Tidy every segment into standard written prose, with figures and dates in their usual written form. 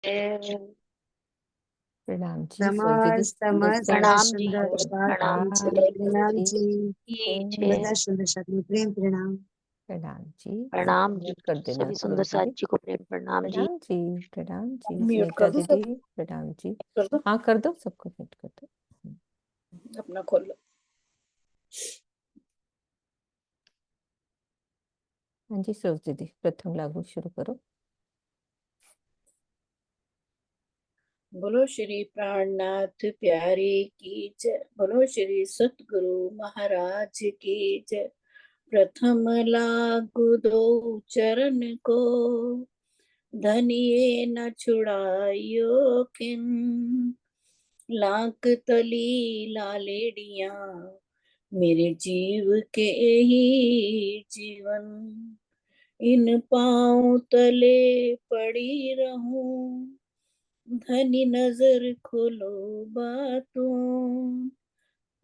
प्रणाम जी। समस्त प्रणाम जी, सुंदर प्रणाम प्रणाम जी। जी, बड़ा सुंदर शब्द प्रेम प्रणाम। प्रणाम जी। प्रणाम जी। म्यूट कर देना सभी सरोज सुंदर साथ दीदी। जी को प्रेम प्रणाम जी। प्रणाम जी। प्रणाम जी। म्यूट सुनीता कर दो दीदी प्रणाम जी। कर दो, हाँ कर दो, सबको म्यूट कर दो। अपना खोल लो। हाँ जी सरोज दीदी, प्रथम लागू शुरू करो। बोलो श्री प्राणनाथ प्यारे की जय। बोलो श्री सतगुरु महाराज की जय। प्रथम लागू दो चरण को, धनिये न छुड़ाइयो किन। लाख तली लालेड़िया, मेरे जीव के ही जीवन। इन पाँव तले पड़ी रहूं, धनी नजर खोलो बातों।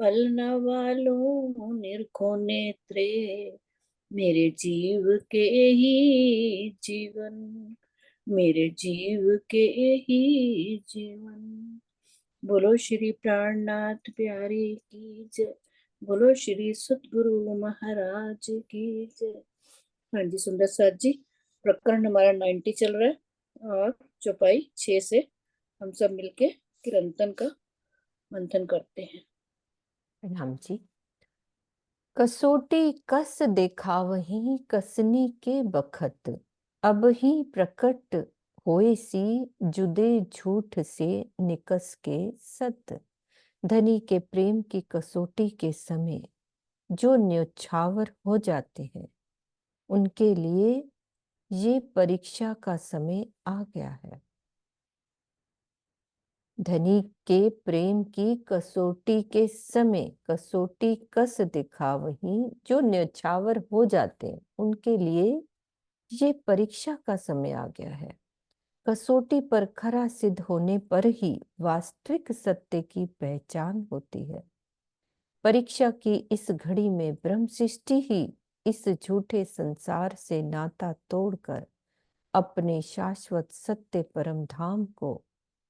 पलना वालों निरखो नेत्रे, मेरे जीव के ही जीवन, मेरे जीव के ही जीवन। बोलो श्री प्राणनाथ प्यारे की जय। बोलो श्री सतगुरु महाराज की जय। हाँ जी सुंदर साथ जी, प्रकरण हमारा 90 चल रहा है और चौपाई 6 से हम सब मिलके किरंतन का मंथन करते हैं। प्रणाम जी। कसोटी कस देखावही कसनी के बखत, अब ही प्रकट होए सी जुदे झूठ से निकस के सत। धनी के प्रेम की कसौटी के समय जो न्यौछावर हो जाते हैं, उनके लिए ये परीक्षा का समय आ गया है। धनी के प्रेम की कसौटी के समय कसौटी कस दिखावही जो न्यौछावर हो जाते हैं, उनके लिए ये परीक्षा का समय आ गया है। कसौटी पर खरा सिद्ध होने पर ही वास्तविक सत्य की पहचान होती है। परीक्षा की इस घड़ी में ब्रह्म सृष्टि ही इस झूठे संसार से नाता तोड़कर अपने शाश्वत सत्य परम धाम को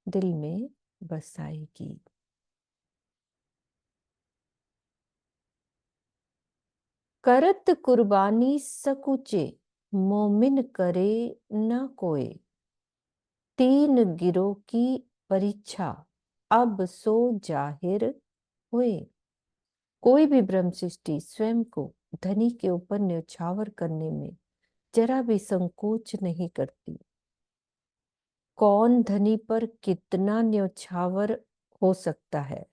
दिल में बसाएगी। करत कुर्बानी सकुचे, मोमिन करे न कोय। तीन गिरोह की परीक्षा, अब सो जाहिर हुए। कोई भी ब्रह्म सृष्टि स्वयं को धनी के ऊपर न्यौछावर करने में जरा भी संकोच नहीं करती। कौन धनी पर कितना न्यौछावर हो सकता है,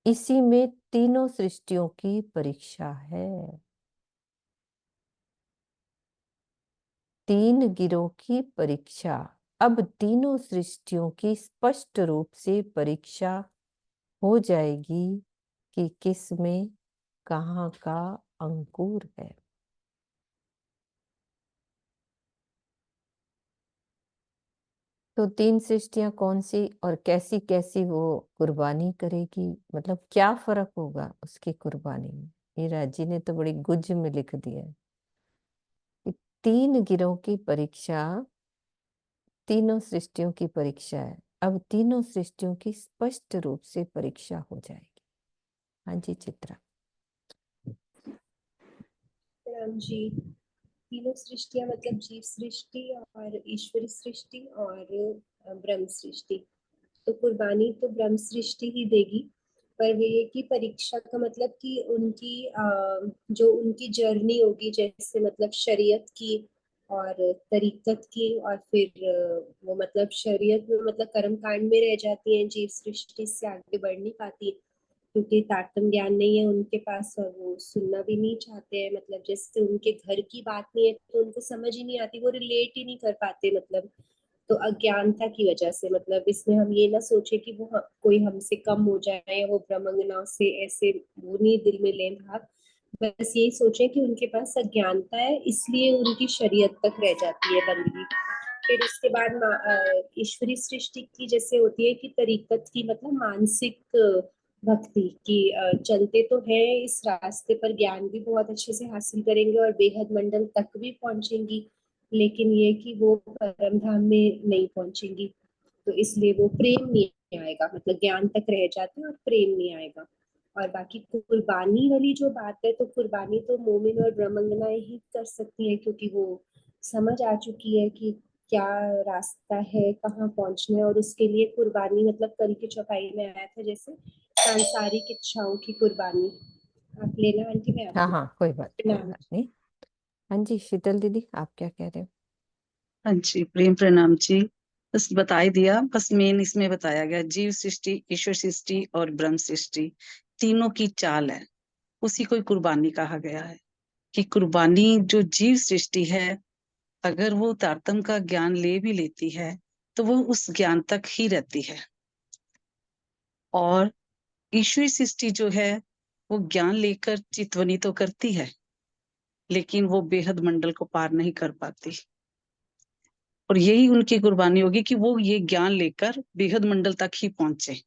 इसी में तीनों सृष्टियों की परीक्षा है। तीन गिरोह की परीक्षा, अब तीनों सृष्टियों की स्पष्ट रूप से परीक्षा हो जाएगी कि किस में कहाँ का अंकुर है। तो तीन सृष्टियां कौन सी और कैसी कैसी वो कुर्बानी करेगी, मतलब क्या फर्क होगा उसकी कुर्बानी में, ये राजी ने तो बड़ी गुज में लिख दिया है। तीन गिरोह की परीक्षा तीनों सृष्टियों की परीक्षा है, अब तीनों सृष्टियों की स्पष्ट रूप से परीक्षा हो जाएगी। हाँ जी चित्रा। प्रणाम जी। तीनों सृष्टियां मतलब जीव सृष्टि और ईश्वरी सृष्टि और ब्रह्म सृष्टि। तो कुर्बानी तो ब्रह्म सृष्टि ही देगी, पर वे की परीक्षा का मतलब कि उनकी जो उनकी जर्नी होगी, जैसे मतलब शरीयत की और तरीकत की, और फिर वो मतलब शरीयत में मतलब कर्म कांड में रह जाती हैं, जीव सृष्टि से आगे बढ़ नहीं पाती क्योंकि तारतम्य ज्ञान नहीं है उनके पास और वो सुनना भी नहीं चाहते हैं। मतलब जैसे उनके घर की बात नहीं है तो उनको समझ ही नहीं आती, वो रिलेट ही नहीं कर पाते। मतलब तो अज्ञानता की वजह से, मतलब इसमें हम ये ना सोचे कि वो कोई हमसे कम हो जाए या वो ब्रह्मंगना से ऐसे वो नहीं दिल में ले भाग। बस यही सोचे कि उनके पास अज्ञानता है, इसलिए उनकी शरीयत तक रह जाती है बंदगी। फिर उसके बाद ईश्वरी सृष्टि की जैसे होती है कि तरीकत की मतलब मानसिक भक्ति की, चलते तो है इस रास्ते पर, ज्ञान भी बहुत अच्छे से हासिल करेंगे और बेहद मंडल तक भी पहुंचेंगी, लेकिन ये कि वो परम धाम में नहीं पहुंचेंगी, तो इसलिए वो प्रेम नहीं आएगा, मतलब ज्ञान तक रह जाते हैं और प्रेम नहीं आएगा। और बाकी कुर्बानी वाली जो बात है, तो कुर्बानी तो मोमिन और ब्रह्मंगनाएं ही कर सकती है, क्योंकि वो समझ आ चुकी है कि क्या रास्ता है, कहाँ पहुंचना है, और उसके लिए कुर्बानी, मतलब कल की चौपाई में आया था जैसे सांसारिक इच्छाओं की कुर्बानी। आप लेना आंटी, मैं हाँ आपकी हाँ, कोई बात प्रणाम। नहीं। हाँ जी, शीतल दीदी, आप क्या कह रहे हो? हाँ जी, प्रेम प्रणाम जी। बस बता ही दिया, बस मेन इसमें बताया गया जीव सृष्टि, ईश्वर सृष्टि और ब्रह्म सृष्टि तीनों की चाल है, उसी को ही कुर्बानी कहा गया है। कि कुर्बानी जो जीव सृष्टि है, अगर वो तारतम्य का ज्ञान ले भी लेती है तो वो उस ज्ञान तक ही रहती है। और ईश्वरी सृष्टि जो है वो ज्ञान लेकर चितवनी तो करती है, लेकिन वो बेहद मंडल को पार नहीं कर पाती। और यही उनकी कुर्बानी होगी कि वो ये ज्ञान लेकर बेहद मंडल तक ही पहुंचे।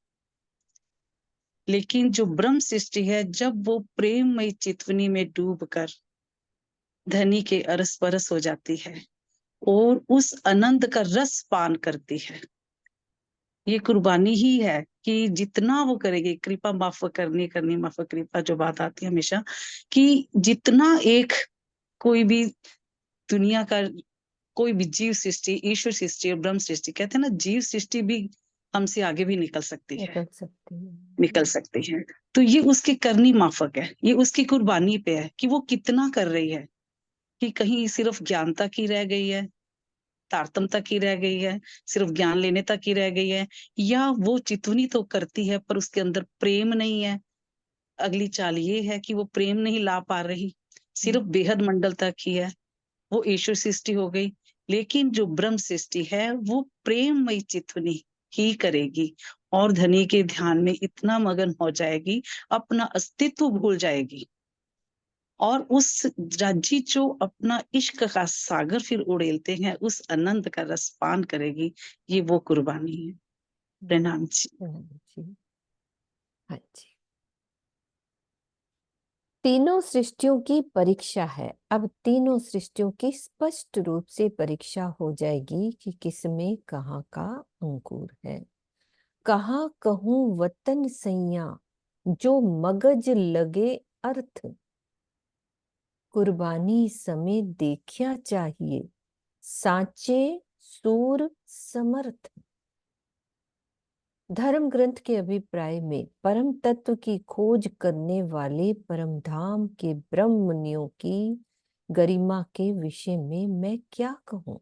लेकिन जो ब्रह्म सृष्टि है, जब वो प्रेममय चितवनी में डूबकर धनी के अरस परस हो जाती है और उस आनंद का रस पान करती है, ये कुर्बानी ही है। कि जितना वो करेगी, कृपा माफ करनी करनी माफ कृपा, जो बात आती है हमेशा, कि जितना एक कोई भी दुनिया का कोई भी जीव सृष्टि, ईश्वर सृष्टि और ब्रह्म सृष्टि, कहते हैं ना, जीव सृष्टि भी हमसे आगे भी निकल सकती है, निकल सकती है। निकल सकती है। तो ये उसकी करनी माफक है, ये उसकी कुर्बानी पे है कि वो कितना कर रही है। कि कहीं सिर्फ ज्ञान तक ही रह गई है, तारतम तक ही रह गई है, सिर्फ ज्ञान लेने तक ही रह गई है, या वो चितवनी तो करती है पर उसके अंदर प्रेम नहीं है। अगली चाल ये है कि वो प्रेम नहीं ला पा रही, सिर्फ बेहद मंडल तक ही है, वो ईश्वर सृष्टि हो गई। लेकिन जो ब्रह्म सृष्टि है वो प्रेममय चितवनी ही करेगी और धनी के ध्यान में इतना मगन हो जाएगी, अपना अस्तित्व भूल जाएगी, और उस राज्य जो अपना इश्क का सागर फिर उड़ेलते हैं, उस आनंद का रस पान करेगी। ये वो कुर्बानी है। प्रणाम जी। जी, हाँ जी। तीनों सृष्टियों की परीक्षा है। अब तीनों सृष्टियों की स्पष्ट रूप से परीक्षा हो जाएगी कि किसमें कहाँ का अंकुर है। कहाँ कहूँ वतन सैया, जो मगज लगे अर्थ, कुर्बानी समय देखा चाहिए, साचे सूर समर्थ। धर्म ग्रंथ के अभिप्राय में परम तत्व की खोज करने वाले परम धाम के ब्रह्मनियों की गरिमा के विषय में मैं क्या कहूँ।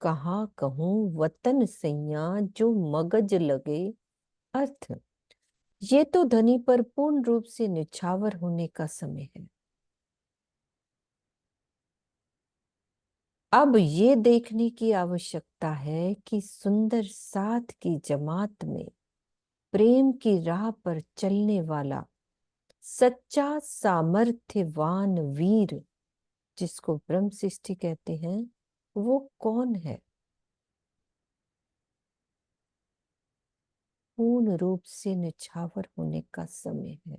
कहाँ कहूँ वतन सैया, जो मगज लगे अर्थ। ये तो धनी पर पूर्ण रूप से निछावर होने का समय है। अब ये देखने की आवश्यकता है कि सुंदर साथ की जमात में प्रेम की राह पर चलने वाला सच्चा सामर्थ्यवान वीर, जिसको ब्रह्म सृष्टि कहते हैं, वो कौन है। पूर्ण रूप से निछावर होने का समय है।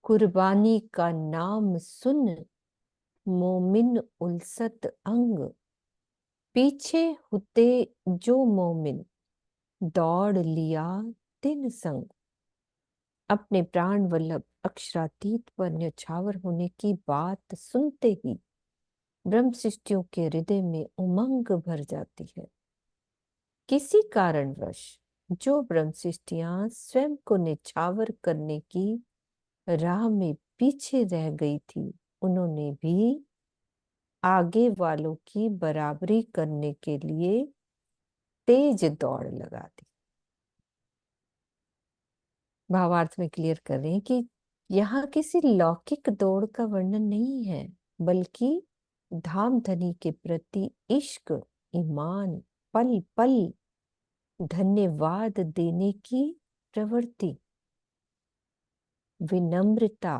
कुर्बानी का नाम सुन मोमिन उलसत अंग, पीछे होते जो मोमिन दौड़ लिया तिन संग। अपने प्राण वल्लभ अक्षरातीत पर न्यौछावर होने की बात सुनते ही ब्रह्म सृष्टियों के हृदय में उमंग भर जाती है। किसी कारणवश जो ब्रह्म सृष्टियां स्वयं को निछावर करने की राह में पीछे रह गई थी, उन्होंने भी आगे वालों की बराबरी करने के लिए तेज दौड़ लगा दी। भावार्थ में क्लियर कर रहे हैं कि यहाँ किसी लौकिक दौड़ का वर्णन नहीं है, बल्कि धाम धनी के प्रति इश्क, ईमान, पल पल धन्यवाद देने की प्रवृत्ति, विनम्रता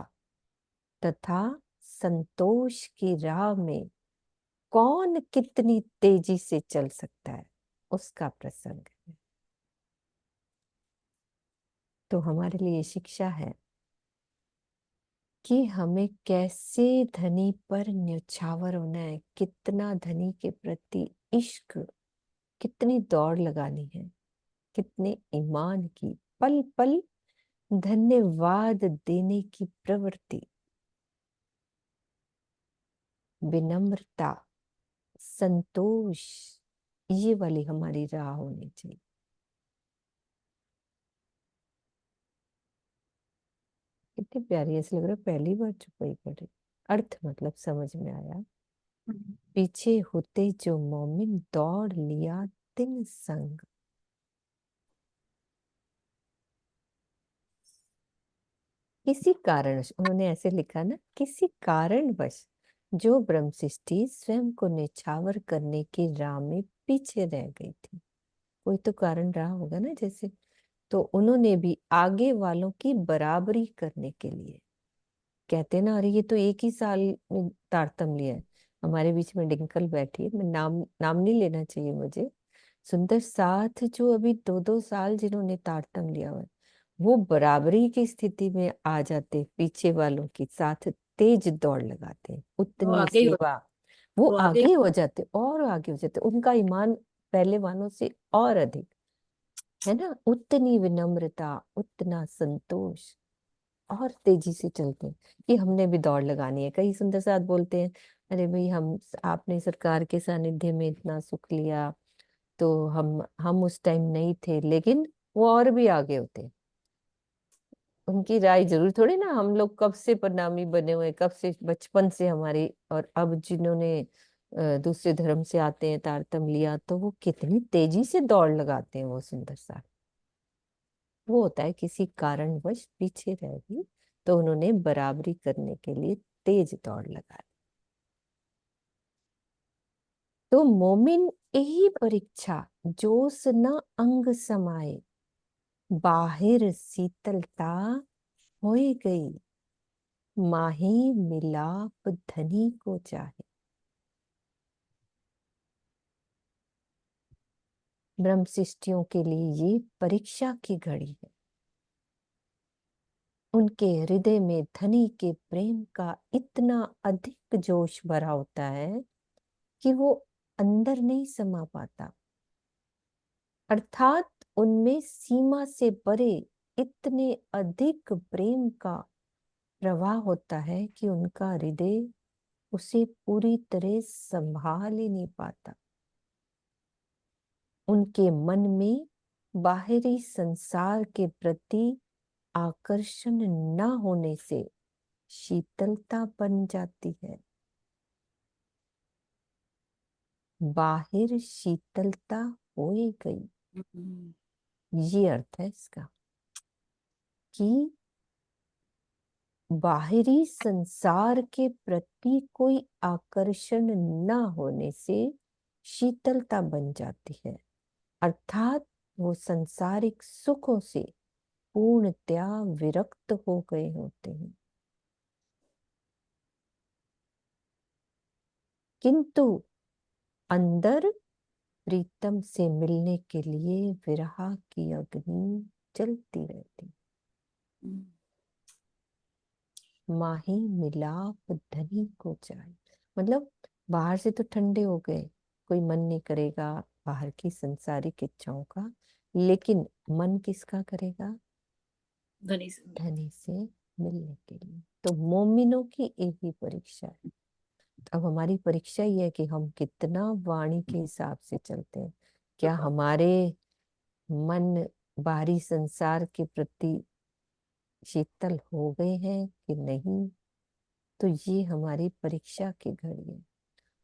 तथा संतोष की राह में कौन कितनी तेजी से चल सकता है, उसका प्रसंग है। तो हमारे लिए शिक्षा है कि हमें कैसे धनी पर न्यौछावर होना है, कितना धनी के प्रति इश्क, कितनी दौड़ लगानी है, कितने ईमान की, पल पल धन्यवाद देने की प्रवृत्ति, विनम्रता, संतोष, ये वाली हमारी राह होनी चाहिए। कितनी प्यारी, ऐसे लग रहा है पहली बार चुपई पड़ी। अर्थ मतलब समझ में आया। पीछे होते जो मोमिन दौड़ लिया तिन संग। किसी कारणवश, उन्होंने ऐसे लिखा ना, किसी कारणवश जो ब्रह्म सृष्टि स्वयं को निछावर करने की राह में पीछे रह गई थी। कोई तो कारण रहा होगा ना, जैसे तो उन्होंने भी आगे वालों की बराबरी करने के लिए, कहते ना, अरे ये तो एक ही साल में तारतम्य लिया है। हमारे बीच में डिंकल बैठी है, मैं नाम नहीं लेना चाहिए मुझे, सुंदर साथ जो अभी 2-2 साल जिन्होंने तारतम्य लिया हुआ है, वो बराबरी की स्थिति में आ जाते, पीछे वालों के साथ तेज दौड़ लगाते, वो उतनी आगे ही सेवा, वो वो आगे आगे हो जाते और आगे हो जाते, उनका ईमान पहले वालों से और अधिक है ना, उतनी विनम्रता, उतना संतोष, और तेजी से चलते हैं कि हमने भी दौड़ लगानी है। कई सुंदर साथ बोलते हैं, अरे भाई हम, आपने सरकार के सानिध्य में इतना सुख लिया, तो हम उस टाइम नहीं थे, लेकिन वो और भी आगे होते। उनकी राय जरूर थोड़ी ना, हम लोग कब से परिणामी बने हुए, कब से बचपन से हमारी, और अब जिन्होंने दूसरे धर्म से आते हैं तारतम्य लिया, तो वो कितनी तेजी से दौड़ लगाते हैं। वो सुंदर सा वो होता है किसी कारणवश पीछे रह गई, तो उन्होंने बराबरी करने के लिए तेज दौड़ लगा दी। तो मोमिन यही परीक्षा, जोश न अंग समाए, बाहिर शीतलता होए गई, माही मिलाप धनी को चाहे। ब्रह्म सृष्टियों के लिए ये परीक्षा की घड़ी है। उनके हृदय में धनी के प्रेम का इतना अधिक जोश भरा होता है कि वो अंदर नहीं समा पाता, अर्थात उनमें सीमा से परे इतने अधिक प्रेम का प्रवाह होता है कि उनका हृदय उसे पूरी तरह संभाल ही नहीं पाता। उनके मन में बाहरी संसार के प्रति आकर्षण न होने से शीतलता बन जाती है। बाहिर शीतलता होए गई, ये अर्थ है इसका, कि बाहरी संसार के प्रति कोई आकर्षण न होने से शीतलता बन जाती है, अर्थात वो संसारिक सुखों से पूर्णतया विरक्त हो गए होते हैं। किंतु अंदर प्रीतम से मिलने के लिए विरह की अग्नि जलती रहती। माही मिलाप धनी को चाहे, मतलब बाहर से तो ठंडे हो गए, कोई मन नहीं करेगा बाहर की संसारिक इच्छाओं का, लेकिन मन किसका करेगा? धनी से। धनी से मिलने के लिए। तो मोमिनों की एक ही परीक्षा है। अब हमारी परीक्षा ये है कि हम कितना वाणी के हिसाब से चलते हैं। क्या हमारे मन बाहरी संसार के प्रति शीतल हो गए हैं कि नहीं? तो ये हमारी परीक्षा की घड़ी है।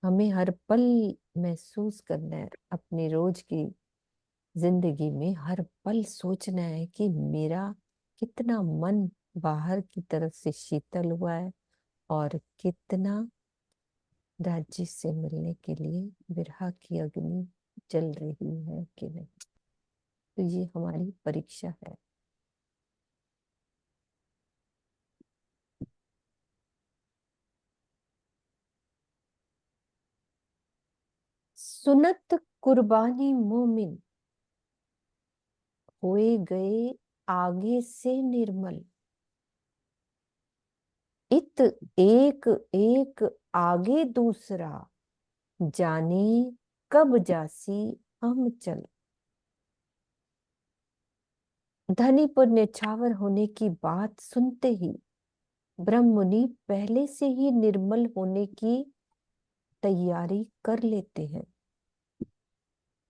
हमें हर पल महसूस करना है, अपनी रोज की जिंदगी में हर पल सोचना है कि मेरा कितना मन बाहर की तरफ से शीतल हुआ है और कितना राज्य से मिलने के लिए विरह की अग्नि जल रही है कि नहीं। तो ये हमारी परीक्षा है। सुनत कुर्बानी मोमिन होए गए आगे से निर्मल। इत एक एक आगे दूसरा, जाने कब जासी हम चल। धनी पर न्यौछावर होने की बात सुनते ही ब्रह्म मुनि पहले से ही निर्मल होने की तैयारी कर लेते हैं।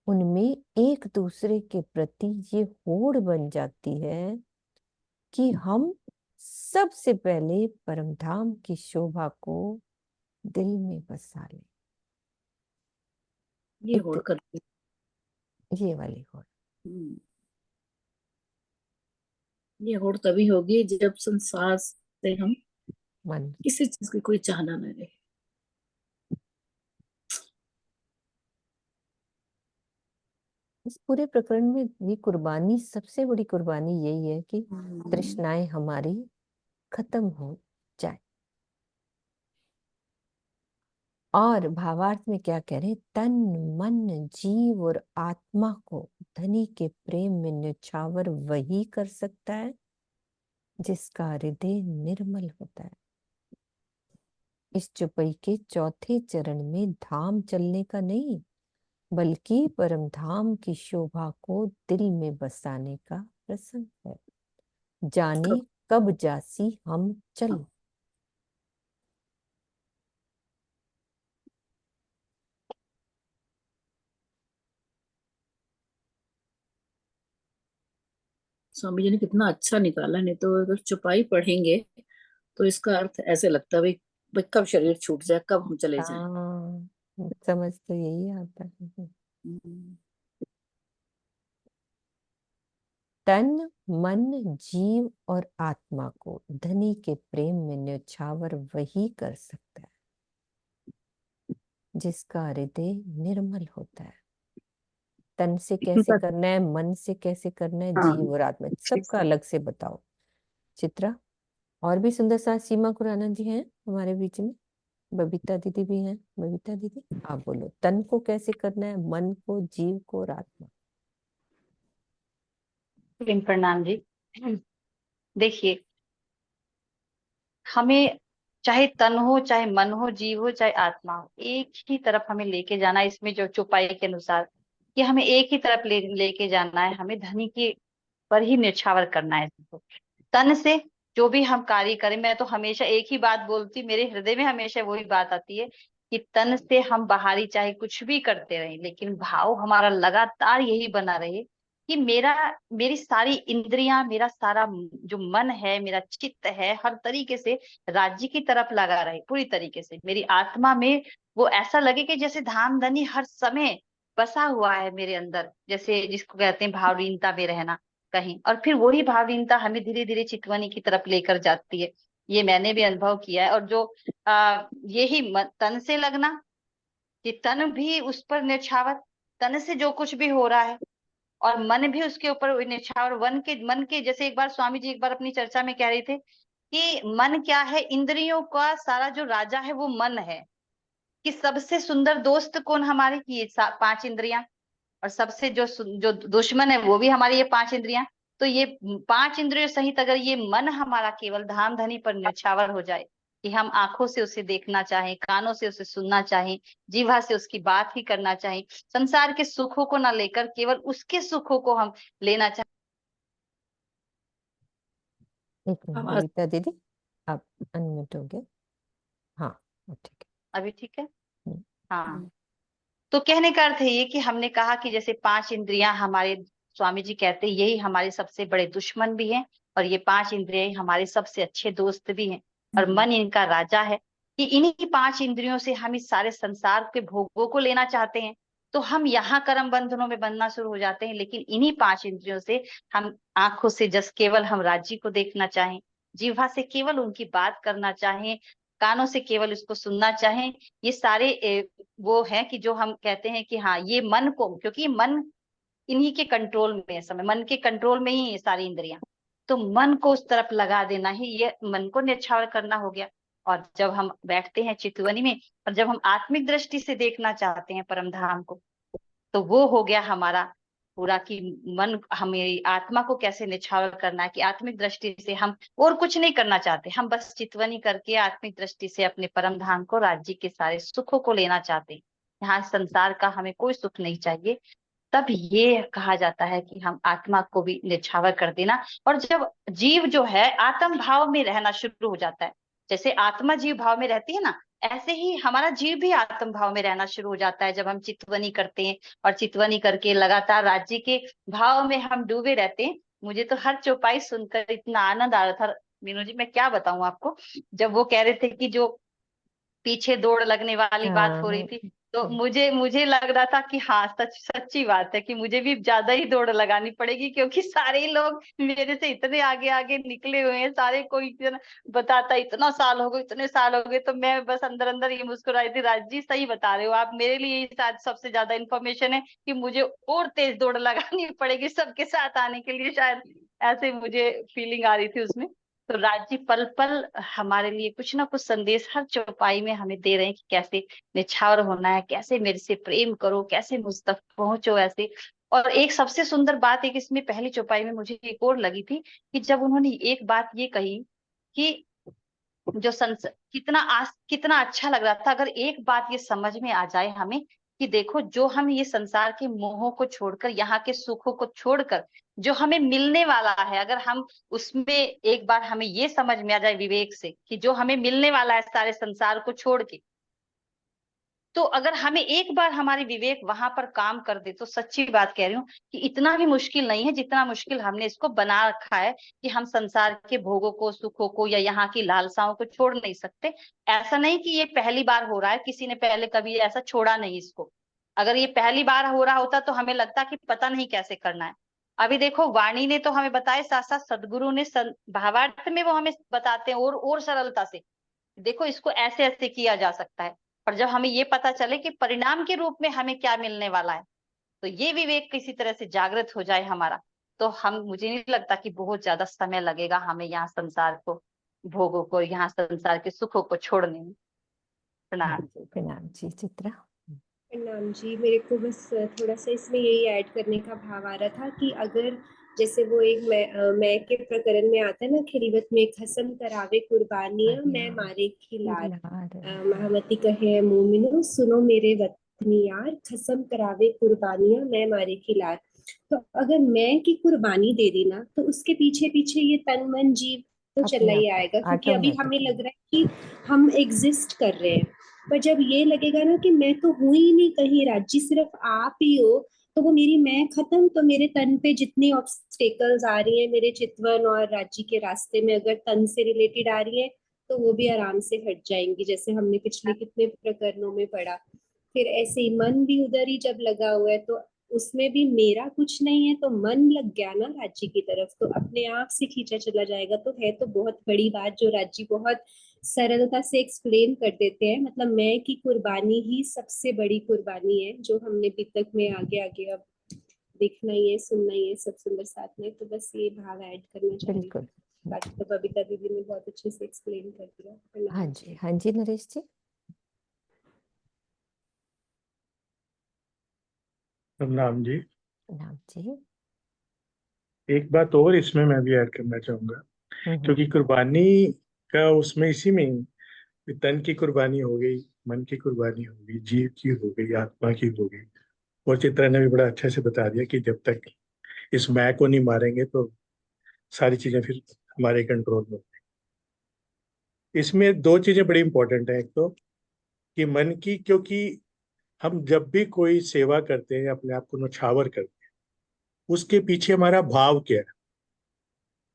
उनमें एक दूसरे के प्रति ये होड़ बन जाती है कि हम सबसे पहले परमधाम की शोभा को दिल में बसा लें। ये होड़ करती ये वाली होड़। हम्म, ये होड़ तभी होगी जब संसार से हम मन किसी चीज की कोई चाहना न रहे। इस पूरे प्रकरण में ये कुर्बानी, सबसे बड़ी कुर्बानी यही है कि तृष्णाएं हमारी खत्म हो जाए। और भावार्थ में क्या कह रहे हैं? तन मन जीव और आत्मा को धनी के प्रेम में न्यौछावर वही कर सकता है जिसका हृदय निर्मल होता है। इस चौपाई के चौथे चरण में धाम चलने का नहीं, बल्कि परम धाम की शोभा को दिल में बसाने का प्रसंग है। जाने कब जासी हम चल। स्वामी जी ने कितना अच्छा निकाला, नहीं तो अगर चौपाई पढ़ेंगे तो इसका अर्थ ऐसे लगता है भाई भाई कब शरीर छूट जाए, कब हम चले जाएं। हाँ, समझ तो यही आता है। हम्म, तन मन जीव और आत्मा को धनी के प्रेम में न्यौछावर वही कर सकता है जिसका हृदय निर्मल होता है। तन से कैसे करना है, मन से कैसे करना है, हाँ, जीव और आत्मा सबका अलग से बताओ। चित्रा और भी सुंदर सा सीमा खुराना जी हैं हमारे बीच में, बबीता दीदी भी हैं। बबीता दीदी आप बोलो, तन को कैसे करना है, मन को, जीव को और आत्मा। प्रणाम जी। देखिए, हमें चाहे तन हो, चाहे मन हो, जीव हो, चाहे आत्मा हो, एक ही तरफ हमें लेके जाना है। इसमें जो चौपाई के अनुसार कि हमें एक ही तरफ लेके जाना है। हमें धनी के पर ही न्यौछावर करना है इसको। तन से जो भी हम कार्य करें, मैं तो हमेशा एक ही बात बोलती, मेरे हृदय में हमेशा वही बात आती है कि तन से हम बाहरी चाहे कुछ भी करते रहें, लेकिन भाव हमारा लगातार यही बना रहे कि मेरी सारी इंद्रियां, मेरा सारा जो मन है, मेरा चित्त है, हर तरीके से राज्य की तरफ लगा रहे पूरी तरीके से। मेरी आत्मा में वो ऐसा लगे कि जैसे धाम धनी हर समय बसा हुआ है मेरे अंदर, जैसे जिसको कहते हैं भावलीनता में रहना कहीं। और फिर वही भावलीनता हमें धीरे धीरे चितवनी की तरफ लेकर जाती है। ये मैंने भी अनुभव किया है। और जो यही तन से लगना, कि तन भी उस पर न्यौछावर, तन से जो कुछ भी हो रहा है, और मन भी उसके ऊपर न्यौछावर। मन के जैसे एक बार स्वामी जी एक बार अपनी चर्चा में कह रहे थे कि मन क्या है, इंद्रियों का सारा जो राजा है वो मन है। कि सबसे सुंदर दोस्त कौन हमारे, की ये पांच इंद्रियां। और सबसे जो दुश्मन है वो भी हमारी ये पांच इंद्रियां। तो ये पांच इंद्रियों सहित अगर ये मन हमारा केवल धाम धनी पर न्यौछावर हो जाए, कि हम आंखों से उसे देखना चाहें, कानों से उसे सुनना चाहें, जीवा से उसकी बात ही करना चाहें, संसार के सुखों को ना लेकर केवल उसके सुखों को हम लेना चाहें। एक मिनट आवाज बबीता दीदी, आप अनम्यूट हो गए। हाँ अब ठीक अभी ठीक है। है। हाँ, तो कहने का अर्थ है ये कि हमने कहा कि जैसे पांच इंद्रियां हमारे, स्वामी जी कहते हैं यही हमारे सबसे बड़े दुश्मन भी हैं, और ये पांच इंद्रियां हमारे सबसे अच्छे दोस्त भी हैं। और मन इनका राजा है। कि इन्हीं पांच इंद्रियों से हम इस सारे संसार के भोगों को लेना चाहते हैं, तो हम यहाँ कर्म बंधनों में बंधना शुरू हो जाते हैं। लेकिन इन्हीं पांच इंद्रियों से हम आंखों से जस केवल हम राज्य को देखना चाहें, जीवा से केवल उनकी बात करना चाहें, कानों से केवल उसको सुनना चाहें, ये सारे वो है कि जो हम कहते हैं कि हाँ ये मन को, क्योंकि मन इन्हीं के कंट्रोल में है, समय मन के कंट्रोल में ही ये सारी इंद्रियां। तो मन को उस तरफ लगा देना ही ये मन को न्यौछावर करना हो गया। और जब हम बैठते हैं चितवनी में, और जब हम आत्मिक दृष्टि से देखना चाहते हैं परम धाम को, तो वो हो गया हमारा पूरा कि मन हमें आत्मा को कैसे निछावर करना है, कि आत्मिक दृष्टि से हम और कुछ नहीं करना चाहते, हम बस चितवनी करके आत्मिक दृष्टि से अपने परम धाम को, राज्य के सारे सुखों को लेना चाहते हैं। यहाँ संसार का हमें कोई सुख नहीं चाहिए। तब ये कहा जाता है कि हम आत्मा को भी निछावर कर देना। और जब जीव जो है आत्म भाव में रहना शुरू हो जाता है, जैसे आत्मा जीव भाव में रहती है ना, ऐसे ही हमारा जीव भी आत्म भाव में रहना शुरू हो जाता है जब हम चितवनी करते हैं। और चितवनी करके लगातार राज्य के भाव में हम डूबे रहते हैं। मुझे तो हर चौपाई सुनकर इतना आनंद आ रहा था मीनू जी, मैं क्या बताऊं आपको। जब वो कह रहे थे कि जो पीछे दौड़ लगने वाली बात हो रही थी, तो मुझे मुझे लग रहा था कि हाँ, सच्ची बात है कि मुझे भी ज्यादा ही दौड़ लगानी पड़ेगी, क्योंकि सारे लोग मेरे से इतने आगे आगे निकले हुए हैं। सारे कोई इतना बताता इतना साल हो गए, इतने साल हो गए, तो मैं बस अंदर अंदर ये मुस्कुराई थी। राज जी सही बता रहे हो आप, मेरे लिए ये शायद सबसे ज्यादा इन्फॉर्मेशन है कि मुझे और तेज दौड़ लगानी पड़ेगी सबके साथ आने के लिए, शायद ऐसे मुझे फीलिंग आ रही थी उसमें। तो राज जी पल पल हमारे लिए कुछ ना कुछ संदेश हर चौपाई में हमें दे रहे हैं कि कैसे निछावर होना है, कैसे मेरे से प्रेम करो, कैसे मुझ तक पहुंचो ऐसे। और एक सबसे सुंदर बात एक इसमें पहली चौपाई में मुझे एक और लगी थी, कि जब उन्होंने एक बात ये कही कि जो कितना अच्छा लग रहा था, अगर एक बात ये समझ में आ जाए हमें कि देखो, जो हम ये संसार के मोहों को छोड़कर, यहाँ के सुखों को छोड़कर जो हमें मिलने वाला है, अगर हम उसमें एक बार हमें ये समझ में आ जाए विवेक से कि जो हमें मिलने वाला है सारे संसार को छोड़ के, तो अगर हमें एक बार हमारी विवेक वहां पर काम कर दे, तो सच्ची बात कह रही हूँ कि इतना भी मुश्किल नहीं है जितना मुश्किल हमने इसको बना रखा है कि हम संसार के भोगों को, सुखों को या यहाँ की लालसाओं को छोड़ नहीं सकते। ऐसा नहीं कि ये पहली बार हो रहा है, किसी ने पहले कभी ऐसा छोड़ा नहीं इसको। अगर ये पहली बार हो रहा होता तो हमें लगता कि पता नहीं कैसे करना है। अभी देखो, वाणी ने तो हमें बताया, साथ साथ सदगुरु ने भावार्थ में वो हमें बताते हैं और सरलता से, देखो इसको ऐसे ऐसे किया जा सकता है। और जब हमें ये पता चले कि परिणाम के रूप में हमें क्या मिलने वाला है, तो ये विवेक किसी तरह से जागृत हो जाए हमारा, तो हम, मुझे नहीं लगता कि बहुत ज्यादा समय लगेगा हमें यहाँ संसार को, भोगों को, यहाँ संसार के सुखों को छोड़ने में। प्रणाम जी। प्रणाम जी। चित्रा। प्रणाम जी। मेरे को बस थोड़ा सा इसमें यही ऐड करने का भाव आ रहा था कि अगर जैसे वो एक मैं के प्रकरण में आता है ना, खिलवत में खसम करावे कुर्बानियां, मैं मारे खिलार। महामती कहे मोमिनो सुनो मेरे वतनी यार, खसम करावे कुर्बानियां, मैं मारे खिलार। तो अगर मैं की कुर्बानी दे दी ना, तो उसके पीछे पीछे ये तन मन जीव तो चला ही आएगा, क्योंकि अभी हमें लग रहा है कि हम एग्जिस्ट कर रहे हैं। पर जब ये लगेगा ना कि मैं तो हूं ही नहीं कहीं, राज्य सिर्फ आप ही हो, तो वो मेरी मैं खत्म, तो मेरे तन पे जितनी ऑब्स्टेकल्स आ रही हैं मेरे चितवन और राज्य के रास्ते में, अगर तन से रिलेटेड आ रही है, तो वो भी आराम से हट जाएंगी, जैसे हमने पिछले कितने प्रकरणों में पढ़ा। फिर ऐसे ही मन भी उधर ही जब लगा हुआ है, तो उसमें भी मेरा कुछ नहीं है, तो मन लग गया ना राज्य की तरफ, तो अपने आप से खींचा चला जाएगा। तो है तो बहुत बड़ी बात जो राज्य बहुत सरलता से एक्सप्लेन कर देते हैं, मतलब मैं की कुर्बानी ही सबसे बड़ी कुर्बानी है, जो हमने वितक में आगे आगे अब देखना ही है, सुनना ही है सब सुंदर साथ में। तो बस ये भाव ऐड करना चाह रही थी। बाकी तो बबीता दीदी ने बहुत अच्छे से एक्सप्लेन कर दिया। हाँ जी, हाँ जी नरेश जी। प्रणाम जी। प्रणाम जी। एक बात और इसमें मैं भी ऐड करना चाहूंगा, क्योंकि कुर्बानी का उसमें इसी में ही तन की कुर्बानी हो गई, मन की कुर्बानी हो गई, जीव की हो गई, आत्मा की हो गई। और चित्रा ने भी बड़ा अच्छे से बता दिया कि जब तक इस मैं को नहीं मारेंगे तो सारी चीजें फिर हमारे कंट्रोल में होंगी। इसमें दो चीजें बड़ी इंपॉर्टेंट है। एक तो कि मन की, क्योंकि हम जब भी कोई सेवा करते हैं, अपने आप को न्यौछावर करते हैं, उसके पीछे हमारा भाव क्या है।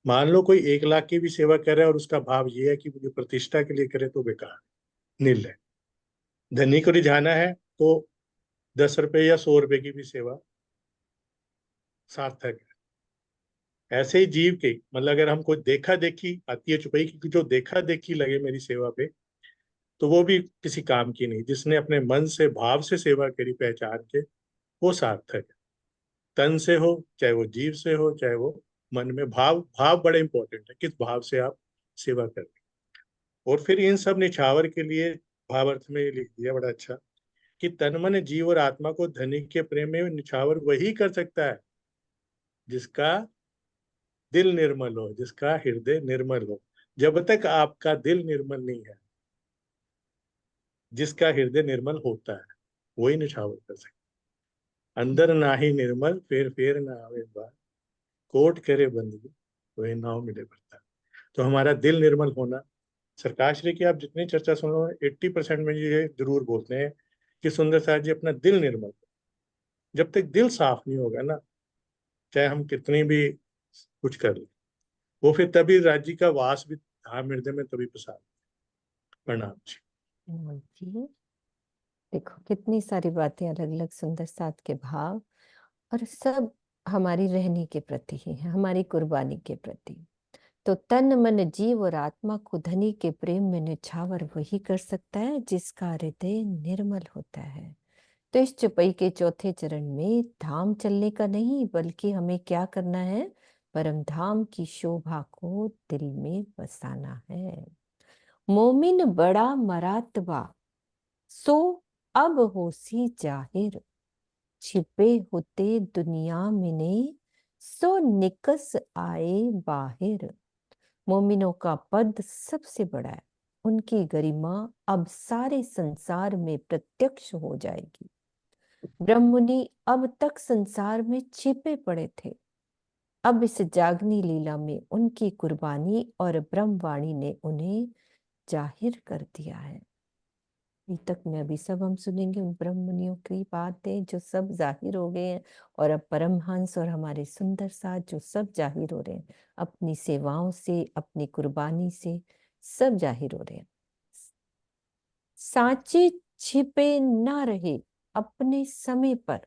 मान लो कोई 1 लाख की भी सेवा कर रहा है और उसका भाव ये है कि मुझे प्रतिष्ठा के लिए करे, तो बेकार, नील है। धनी को रिझाना है तो 10 रुपए या 100 रुपए की भी सेवा सार्थक है। ऐसे ही जीव के, मतलब अगर हमको देखा देखी आती है चुपई की, जो देखा देखी लगे मेरी सेवा पे, तो वो भी किसी काम की नहीं। जिसने अपने मन से भाव से सेवा करी पहचान के, वो सार्थक है। तन से हो चाहे वो जीव से हो, चाहे वो मन में, भाव भाव बड़े इंपॉर्टेंट है, किस भाव से आप सेवा कर रहे हैं। और फिर इन सब निछावर के लिए भावार्थ में ये लिख दिया बड़ा अच्छा, कि तन मन जीव और आत्मा को धनी के प्रेम में निछावर वही कर सकता है जिसका दिल निर्मल हो, जिसका हृदय निर्मल हो। जब तक आपका दिल निर्मल नहीं है, जिसका हृदय निर्मल होता है वही निछावर कर सकता। अंदर ना ही निर्मल फेर ना आवे बार, कोट करे बंदगी वही नाव मिले भरता। तो हमारा दिल निर्मल होना, सरकार श्री की आप जितनी चर्चा सुनो 80% में ये जरूर बोलते हैं कि सुंदर साहब जी अपना दिल निर्मल। जब तक दिल साफ नहीं होगा ना, चाहे हम कितनी भी कुछ कर लें, वो फिर तभी राज्य का वास भी धाम हृदय में तभी प्रसाद। प्रणाम जी। जी देखो कितनी सारी बातें, अलग अलग सुंदर साथ के भाव, और सब हमारी रहने के प्रति ही है, हमारी कुर्बानी के प्रति। तो तन मन जीव और आत्मा को धनी के प्रेम में निछावर वही कर सकता है जिसका हृदय निर्मल होता है। तो इस चुपई के चौथे चरण में धाम चलने का नहीं, बल्कि हमें क्या करना है, परम धाम की शोभा को दिल में बसाना है। मोमिन बड़ा मरातबा सो अब होसी जाहिर, छिपे होते दुनिया में ने सो निकस आए बाहिर। मोमिनों का पद सबसे बड़ा है, उनकी गरिमा अब सारे संसार में प्रत्यक्ष हो जाएगी। ब्रह्ममुनि अब तक संसार में छिपे पड़े थे, अब इस जागनी लीला में उनकी कुर्बानी और ब्रह्मवाणी ने उन्हें जाहिर कर दिया है। अभी तक में अभी सब हम सुनेंगे उन ब्रह्म मुनियों की बातें जो सब जाहिर हो गए हैं, और अब परमहंस और हमारे सुंदर साथ जो सब जाहिर हो रहे हैं अपनी सेवाओं से, अपनी कुर्बानी से, सब जाहिर हो रहे हैं। सांचे छिपे ना रहे अपने समय पर,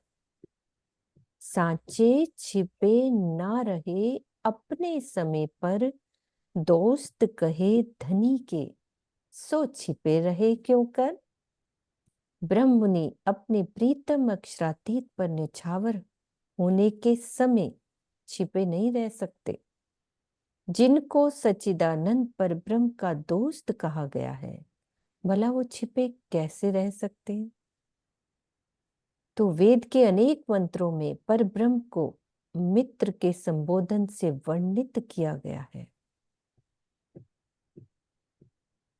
सांचे छिपे ना रहे अपने समय पर, दोस्त कहे धनी के सो छिपे रहे क्यों कर। ब्रह्ममुनि अपने प्रीतम अक्षरातीत पर निछावर होने के समय छिपे नहीं रह सकते। जिनको सच्चिदानंद पर ब्रह्म का दोस्त कहा गया है, भला वो छिपे कैसे रह सकते हैं। तो वेद के अनेक मंत्रों में पर ब्रह्म को मित्र के संबोधन से वर्णित किया गया है।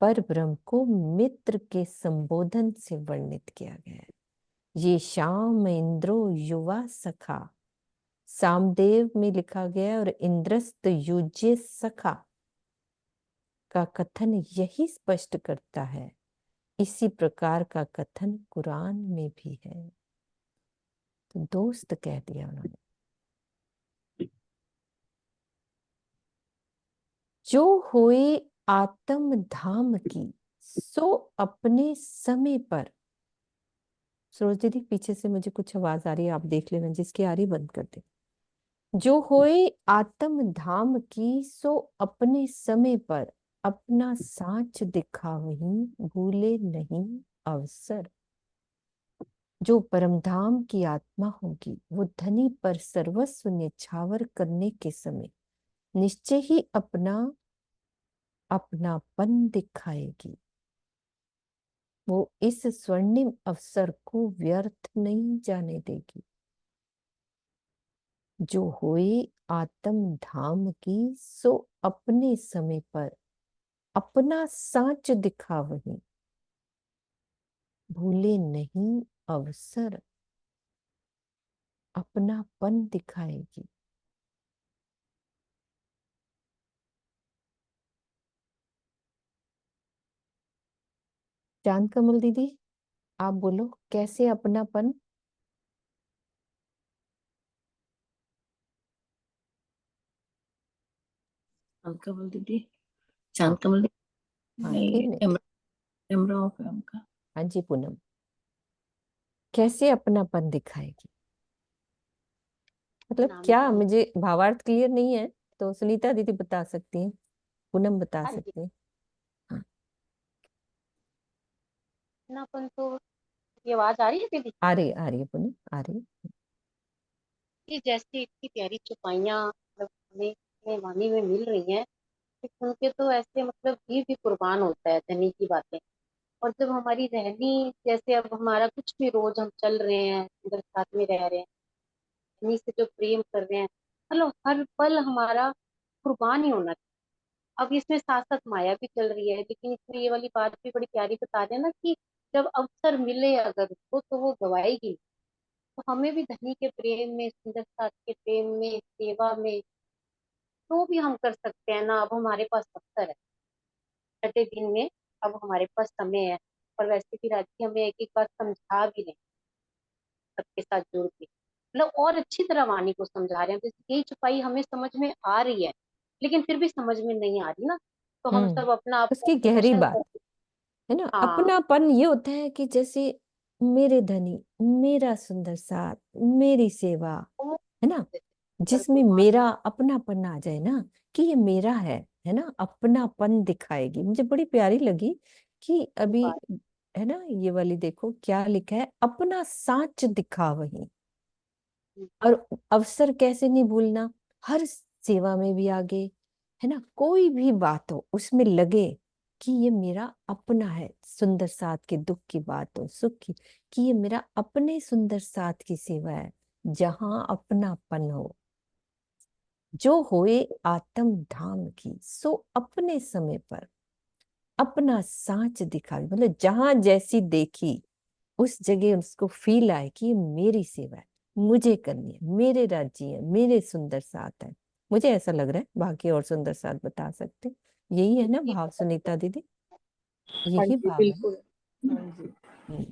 पर ब्रह्म को मित्र के संबोधन से वर्णित किया गया है। ये श्याम इंद्रो युवा सखा, सामदेव में लिखा गया है, और इंद्रस्त युज्य सखा का कथन यही स्पष्ट करता है। इसी प्रकार का कथन कुरान में भी है। तो दोस्त कह दिया उन्होंने। जो होए आत्म धाम की सो अपने समय पर। सरोज दीदी पीछे से मुझे कुछ आवाज आ रही है, आप देख लेना, जिसकी आ रही बंद कर दे। जो होए आत्म धाम की सो अपने समय पर, अपना साच दिखावहीं भूले नहीं अवसर। जो परमधाम की आत्मा होगी वो धनी पर सर्वस्व न्यौछावर करने के समय निश्चय ही अपनापन दिखाएगी। वो इस स्वर्णिम अवसर को व्यर्थ नहीं जाने देगी। जो होए आत्म धाम की सो अपने समय पर, अपना साच दिखावहीं भूले नहीं अवसर। अपनापन दिखाएगी। चांद कमल दीदी आप बोलो, कैसे अपनापन। चांद कमल दीदी, हाँ चांद कमल दीदी हाँ नहीं, 3 मिनट। कैमरा ऑफ है उनका। हाँ जी पूनम, कैसे अपनापन दिखाएगी मतलब नाम क्या, तो मुझे भावार्थ क्लियर नहीं है, तो सुनीता दीदी बता सकती हैं, पूनम बता हाँ जी, सकती हैं। हाँ अपनापन तो ये आवाज आ रही है दीदी। आ रही है पूनम, आ रही है। ये जैसे इतनी प्यारी चौपाइयाँ मतलब हमें अपने वाणी में मिल रही हैं, तो सुन के तो ऐसे मतलब जीव भी कुर्बान होता है धनी की बातें। और जब हमारी रहनी, जैसे अब हमारा कुछ भी रोज हम चल रहे हैं, उधर साथ में रह रहे हैं, धनी से जो प्रेम कर रहे हैं, मतलब हर पल हमारा कुर्बान ही होना चाहिए। अब इसमें साथ साथ माया भी चल रही है, लेकिन इसमें ये वाली बात भी बड़ी प्यारी बता रहे हैं ना कि जब अवसर मिले अगर उसको तो वो गवाएगी नहीं। तो हमें भी धनी के प्रेम में, सुंदर साथ के प्रेम में, सेवा में तो भी हम कर सकते हैं ना। अब हमारे पास अवसर है, छठे दिन में अब हमारे पास समय है। और वैसे भी राजी हमें एक एक बात समझा भी रहे हैं, सबके साथ जुड़ के मतलब और अच्छी तरह वाणी को समझा रहे हैं। जैसे यही छुपाई हमें समझ में आ रही है, लेकिन फिर भी समझ में नहीं आ रही ना, तो हम सब अपना आपको उसकी गहरी क्वेश्चन बात करते है ना। हैं। हाँ अपनापन ये होता है कि जैसे मेरे धनी, मेरा सुंदर साथ, मेरी सेवा, वो है ना, पर जिसमें कुर्बान मेरा अपनापन आ जाए ना, कि ये मेरा है ना, अपनापन दिखाएगी। मुझे बड़ी प्यारी लगी कि की अभी, बात। है ना, ये वाली देखो क्या लिखा है, अपना साच दिखा वही। और अवसर कैसे नहीं भूलना, हर सेवा में भी आगे, है ना, कोई भी बात हो उसमें लगे कि ये मेरा अपना है। सुंदर साथ के दुख की बात हो, सुख की, कि ये मेरा अपने सुंदर साथ की सेवा है। जहां अपनापन हो, जो होए आत्म धाम की, सो अपने समय पर अपना साच दिखावे। मतलब जहां जैसी देखी उस जगह उसको फील आए कि ये मेरी सेवा है, मुझे करनी है, मेरे राज्य है, मेरे सुंदर साथ है। मुझे ऐसा लग रहा है, बाकी और सुंदर साथ बता सकते। यही है ना ये भाव, सुनीता दीदी? हाँ यही जी भाव है। बिल्कुल। हाँ जी, हम्म।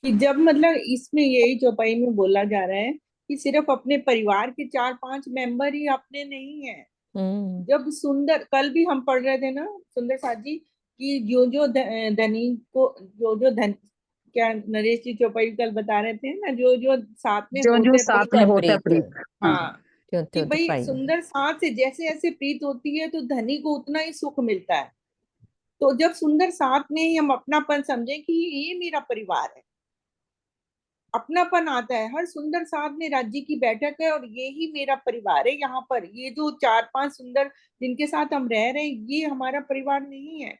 कि जब मतलब इसमें यही चौपाई में बोला जा रहा है कि सिर्फ अपने परिवार के 4-5 मेंबर ही अपने नहीं है। हम्म। जब सुंदर, कल भी हम पढ़ रहे थे ना सुंदर साथ जी, कि जो जो धनी को, जो जो धन, क्या नरेश जी चौपाई कल बता रहे थे ना, जो जो साथ में जो जो होते साथ प्रीत में है, प्रीत। होता है प्रीत, प्रीत। हाँ। हाँ, त्यों कि त्यों तो भाई पाई में। सुंदर साथ से जैसे ऐसे प्रीत होती है तो धनी को उतना ही सुख मिलता है। तो जब सुंदर साथ में ही हम अपनापन समझें कि ये मेरा परिवार है, अपनापन आता है। हर सुंदर साथ में राज्य की बैठक है और ये ही मेरा परिवार है। यहाँ पर ये जो 4-5 सुंदर जिनके साथ हम रह रहे हैं, ये हमारा परिवार नहीं है,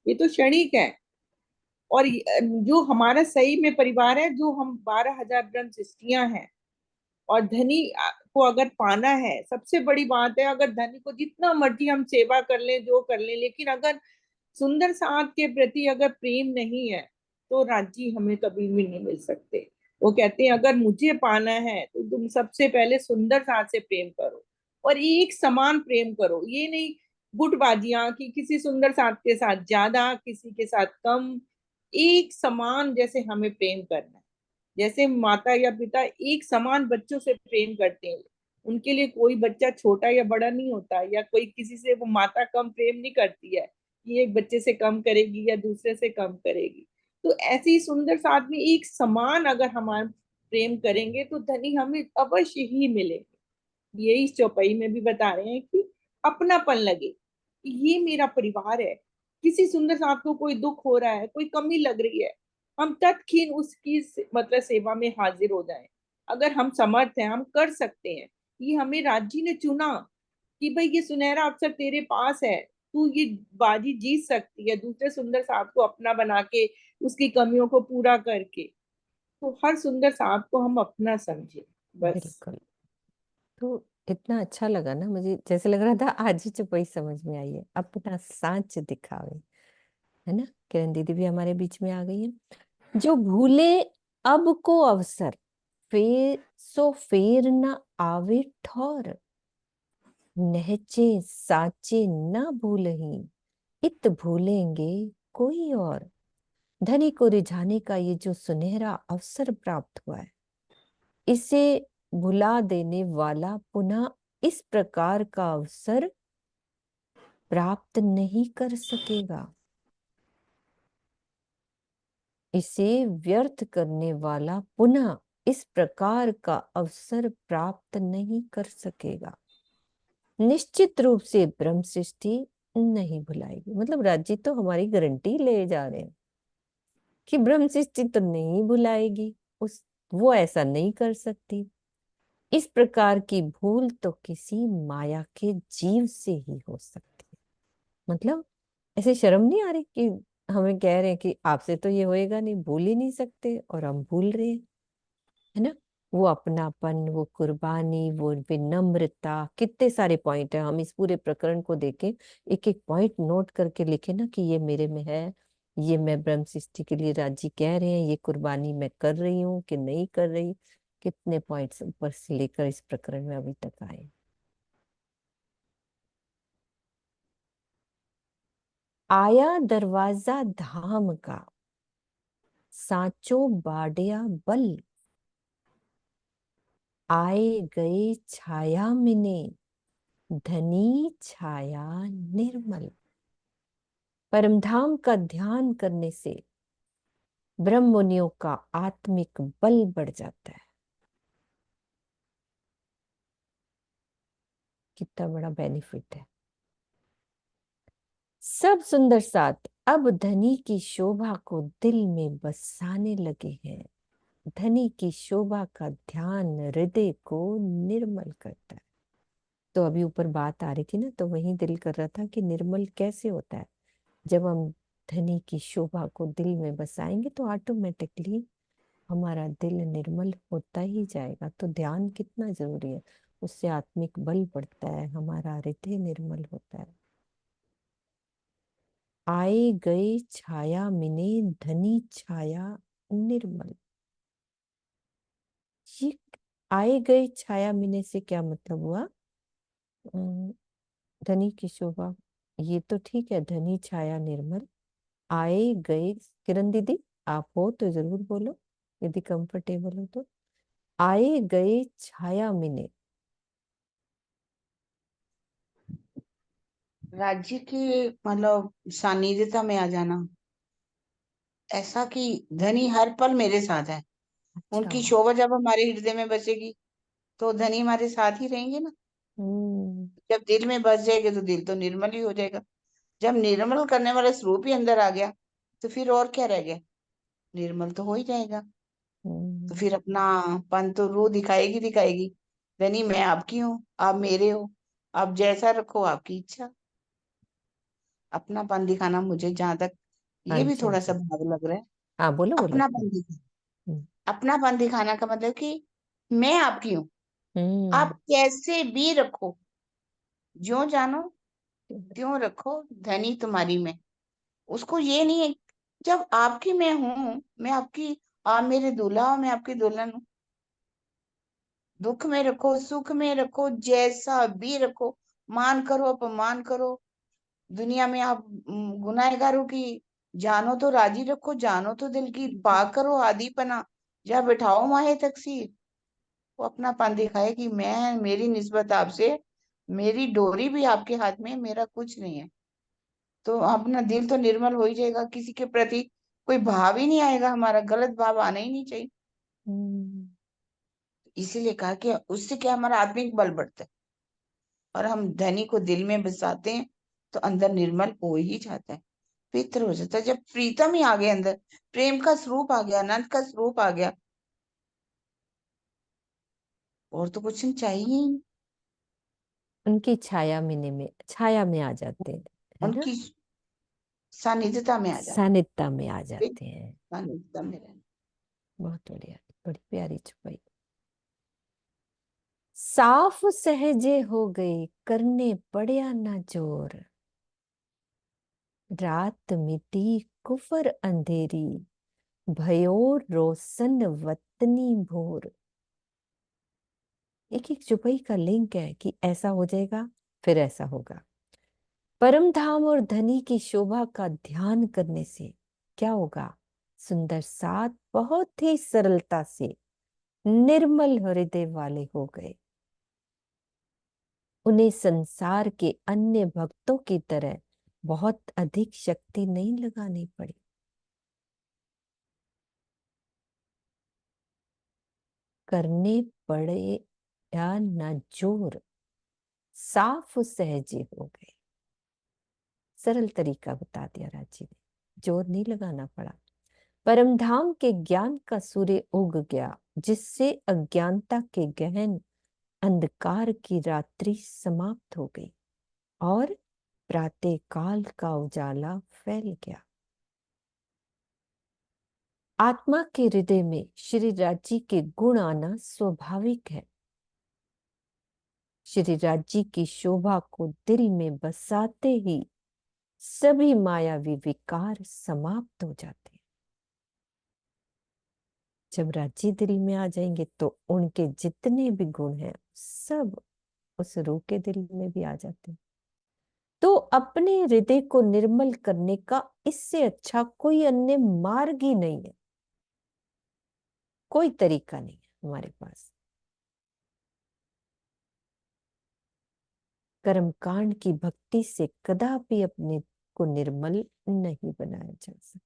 ये तो क्षणिक है। और जो हमारा सही में परिवार है, जो हम 12,000 ब्रह्म सृष्टियां हैं। और धनी को अगर पाना है, सबसे बड़ी बात है, अगर धनी को जितना मर्जी हम सेवा कर लें, जो कर लें, लेकिन अगर सुंदर साथ के प्रति अगर प्रेम नहीं है, तो राज्य हमें कभी भी नहीं मिल सकते। वो कहते हैं अगर मुझे पाना है तो तुम सबसे पहले सुंदर साथ से प्रेम करो, और एक समान प्रेम करो। ये नहीं गुटबाजियां कि किसी सुंदर साथ के साथ ज्यादा, किसी के साथ कम। एक समान जैसे हमें प्रेम करना है। जैसे माता या पिता एक समान बच्चों से प्रेम करते हैं, उनके लिए कोई बच्चा छोटा या बड़ा नहीं होता, या कोई किसी से वो माता कम प्रेम नहीं करती है कि एक बच्चे से कम करेगी या दूसरे से कम करेगी। तो ऐसे ही सुंदर साथ में एक समान अगर हमारा प्रेम करेंगे तो धनी हमें अवश्य ही मिलेंगे। यही इस चौपाई में भी बता रहे हैं कि अपनापन लगे कि ये मेरा परिवार है। किसी सुंदर साथ को कोई दुख हो रहा है, कोई कमी लग रही है, हम तत्क्षण उसकी मतलब सेवा में हाजिर हो जाएं। अगर हम समर्थ हैं, हम कर सकते हैं। ये हमें राज्य ने चुना कि भाई ये सुनहरा अवसर तेरे पास है, तू ये बाजी जीत सकती है दूसरे सुंदर साथ को अपना बना के, उसकी कमियों को पूरा करके। तो हर सुंदर साथ को हम अपना समझे बस। बिल्कुल। तो इतना अच्छा लगा ना मुझे, जैसे लग रहा था आज ही चुपई समझ में आई है, अपना साच दिखावे। है ना, किरण दीदी भी हमारे बीच में आ गई है। जो भूले अब को अवसर, फेर न आवे ठौर। नहचे साचे न भूलही, इत भूलेंगे कोई और। धनी को रिझाने का ये जो सुनहरा अवसर प्राप्त हुआ है, इसे भुला देने वाला पुनः इस प्रकार का अवसर प्राप्त नहीं कर सकेगा। इसे व्यर्थ करने वाला पुनः इस प्रकार का अवसर प्राप्त नहीं कर सकेगा। निश्चित रूप से ब्रह्म सृष्टि नहीं भुलाएगी। मतलब राज्य तो हमारी गारंटी ले जा रहे हैं कि ब्रह्म सृष्टि तो नहीं भुलाएगी, उस वो ऐसा नहीं कर सकती। इस प्रकार की भूल तो किसी माया के जीव से ही हो सकती है। मतलब ऐसे शर्म नहीं आ रही कि हमें कह रहे हैं कि आपसे तो ये होएगा नहीं, भूल ही नहीं सकते, और हम भूल रहे हैं, है ना। वो अपनापन, वो कुर्बानी, वो विनम्रता, कितने सारे पॉइंट है। हम इस पूरे प्रकरण को देखें, एक एक पॉइंट नोट करके लिखे ना कि ये मेरे में है, ये मैं ब्रह्म सृष्टि के लिए राजी कह रहे हैं, ये कुर्बानी मैं कर रही हूँ कि नहीं कर रही। कितने पॉइंट्स ऊपर से लेकर इस प्रकरण में अभी तक आए। आया दरवाजा धाम का, सांचो बाड़या बल, आए गए छाया मिने, धनी छाया निर्मल। परमधाम का ध्यान करने से ब्रह्म मुनियों का आत्मिक बल बढ़ जाता है। कितना बड़ा बेनिफिट है। सब सुंदर साथ अब धनी की शोभा को दिल में बसाने लगे हैं। धनी की शोभा का ध्यान हृदय को निर्मल करता है। तो अभी ऊपर बात आ रही थी ना, तो वही दिल कर रहा था कि निर्मल कैसे होता है। जब हम धनी की शोभा को दिल में बसाएंगे तो ऑटोमेटिकली हमारा दिल निर्मल होता ही जाएगा। तो ध्यान कितना जरूरी है, उससे आत्मिक बल बढ़ता है, हमारा हृदय निर्मल होता है। आए गए छाया मिने, धनी छाया निर्मल। ये आए गए छाया मिने से क्या मतलब हुआ? धनी की शोभा, ये तो ठीक है, धनी छाया निर्मल। आए गए, किरण दीदी आप हो तो जरूर बोलो यदि कंफर्टेबल हो तो। आए गए छाया मिने, राज्य की मतलब सानिध्यता में आ जाना, ऐसा कि धनी हर पल मेरे साथ है। अच्छा। उनकी शोभा जब हमारे हृदय में बसेगी तो धनी हमारे साथ ही रहेंगे ना। हम्म जब दिल में बस जाएंगे तो दिल तो निर्मल ही हो जाएगा। जब निर्मल करने वाला स्वरूप ही अंदर आ गया तो फिर और क्या रह गया, निर्मल तो हो ही जाएगा। तो फिर अपना पन तो रूह दिखाएगी दिखाएगी। धनी मैं आपकी हूँ, आप मेरे हो, आप जैसा रखो आपकी इच्छा। अपनापन दिखाना, मुझे जहां तक हाँ ये भी जी हाँ थोड़ा सा जी, भाव लग रहा है। हाँ बोलो बोलो। अपनापन दिखाना, हम्म अपनापन दिखाना का मतलब कि मैं आपकी हूँ, आप हम्म, कैसे भी रखो, जो जानो त्यों रखो, धनी तुम्हारी में। उसको ये नहीं है जब आपकी मैं हूं, मैं आपकी, आप मेरे दूल्हा हो, मैं आपकी दुल्हन हूँ। दुख में रखो, सुख में रखो, जैसा भी रखो, मान करो अपमान करो, दुनिया में आप गुनाहगारों की जानो तो राजी रखो, जानो तो दिल की पा करो आदीपना, या बिठाओ माहे तकसीर। वो अपनापन दिखाए कि मैं, मेरी निस्बत आपसे, मेरी डोरी भी आपके हाथ में है, मेरा कुछ नहीं है। तो अपना दिल तो निर्मल हो ही जाएगा, किसी के प्रति कोई भाव ही नहीं आएगा, हमारा गलत भाव आना ही नहीं चाहिए। हम्म, इसीलिए कहा कि उससे क्या हमारा आत्मिक बल बढ़ता है। और हम धनी को दिल में बसाते हैं तो अंदर निर्मल हो ही जाता है, पवित्र हो जाता है। जब प्रीतम ही आ गया अंदर, प्रेम का स्वरूप आ गया, आनंद का स्वरूप आ गया, और तो कुछ नहीं चाहिए ही नहीं। उनकी छाया में, छाया में आ जाते हैं, है ना, उनकी सानिध्यता में आ जाते सानिध्यता में आ हैं, जाते हैं। सानिध्यता में रहना। बहुत बढ़िया, बड़ी प्यारी छुपाई। साफ सहजे हो गए, करने पड़या ना जोर, रात मिटी कुफर अंधेरी, भयो रोशन वतनी भोर। एक एक चुपई का लिंक है कि ऐसा हो जाएगा, फिर ऐसा होगा। परम धाम और धनी की शोभा का ध्यान करने से क्या होगा? सुंदर साथ बहुत ही सरलता से निर्मल हृदय वाले हो गए। उन्हें संसार के अन्य भक्तों की तरह बहुत अधिक शक्ति नहीं लगानी पड़ी। करने पड़े या न जोर, साफ सहजे हो गए। सरल तरीका बता दिया राजी ने, जोर नहीं लगाना पड़ा। परमधाम के ज्ञान का सूर्य उग गया, जिससे अज्ञानता के गहन अंधकार की रात्रि समाप्त हो गई और प्रातः काल का उजाला फैल गया। आत्मा के हृदय में श्री राज्य के गुण आना स्वाभाविक है। श्री राज्य की शोभा को दिल में बसाते ही सभी मायावी विकार समाप्त हो जाते हैं। जब राज्य दिल में आ जाएंगे तो उनके जितने भी गुण हैं सब उस रूह के दिल में भी आ जाते हैं। तो अपने हृदय को निर्मल करने का इससे अच्छा कोई अन्य मार्ग ही नहीं है, कोई तरीका नहीं है हमारे पास। कर्मकांड की भक्ति से कदापि अपने को निर्मल नहीं बनाया जा सकता।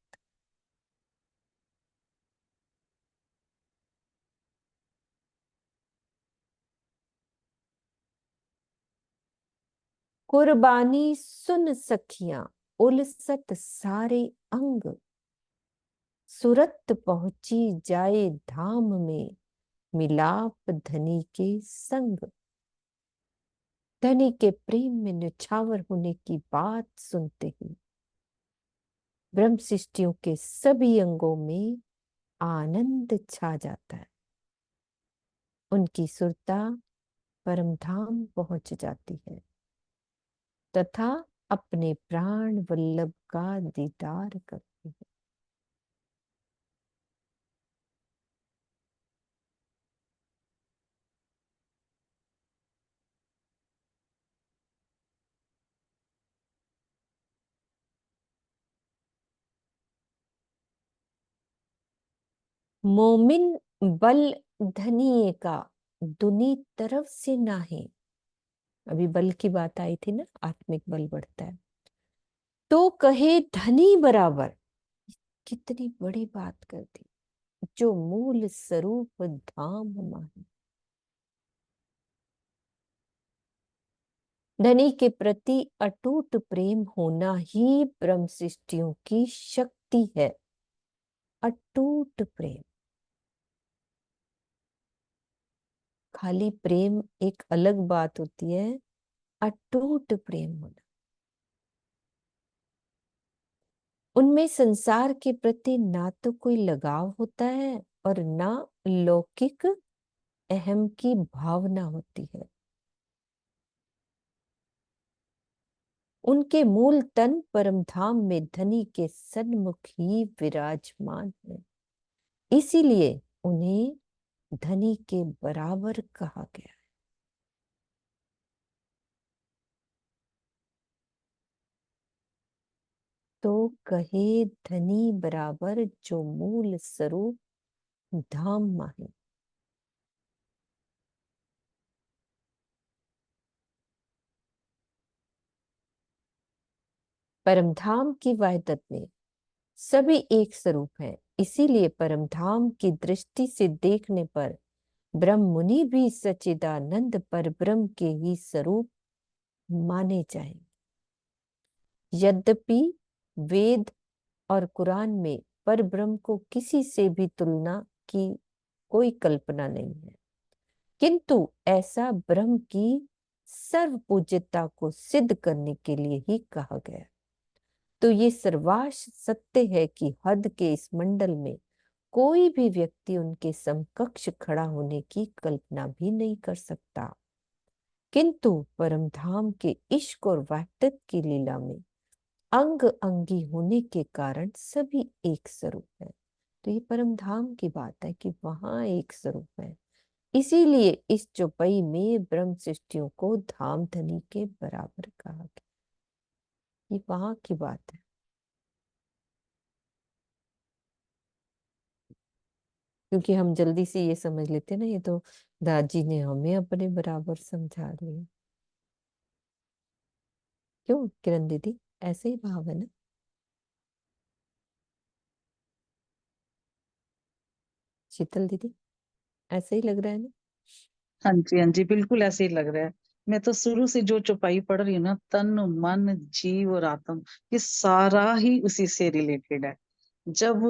कुर्बानी सुन सखियां उलसत सारे अंग, सुरत पहुंची जाए धाम में मिलाप धनी के संग। धनी के प्रेम में निछावर होने की बात सुनते ही ब्रह्म सृष्टियों के सभी अंगों में आनंद छा जाता है। उनकी सुरता परम धाम पहुंच जाती है तथा अपने प्राण वल्लभ का दीदार करती है। मोमिन बल धनिये का दुनी तरफ से ना है। अभी बल की बात आई थी ना, आत्मिक बल बढ़ता है तो कहे धनी बराबर। कितनी बड़ी बात कर दी, जो मूल स्वरूप धाम माहे। धनी के प्रति अटूट प्रेम होना ही ब्रह्म सृष्टियों की शक्ति है। अटूट प्रेम, खाली प्रेम एक अलग बात होती है, अटूट प्रेम होना। उनमें संसार के प्रति ना तो कोई लगाव होता है और ना लौकिक अहम की भावना होती है। उनके मूल तन परम धाम में धनी के सन्मुख ही विराजमान है, इसीलिए उन्हें धनी के बराबर कहा गया है। तो कहे धनी बराबर, जो मूल स्वरूप धाम माहे। परमधाम की वहदत में सभी एक स्वरूप है, इसीलिए परमधाम की दृष्टि से देखने पर ब्रह्म मुनि भी सच्चिदानंद पर ब्रह्म के ही स्वरूप माने जाएंगे। यद्यपि वेद और कुरान में पर ब्रह्म को किसी से भी तुलना की कोई कल्पना नहीं है, किंतु ऐसा ब्रह्म की सर्व पूज्यता को सिद्ध करने के लिए ही कहा गया। तो ये सर्वाश सत्य है कि हद के इस मंडल में कोई भी व्यक्ति उनके समकक्ष खड़ा होने की कल्पना भी नहीं कर सकता, किंतु परमधाम के इश्क और वहदत की लीला में अंग अंगी होने के कारण सभी एक स्वरूप है। तो ये परमधाम की बात है कि वहां एक स्वरूप है, इसीलिए इस चौपाई में ब्रह्म सृष्टियों को धाम धनी के बराबर कहा गया। ये वहां की बात है। क्योंकि हम जल्दी से ये समझ लेते ना, ये तो दादी ने हमें अपने बराबर समझा लिया। क्यों किरण दीदी, ऐसे ही भाव है ना? शीतल दीदी, ऐसे ही लग रहा है ना? हाँ जी बिल्कुल ऐसे ही लग रहा है। मैं तो शुरू से जो चौपाई पढ़ रही हूँ ना, तन मन जीव और आत्म, ये सारा ही उसी से रिलेटेड है। जब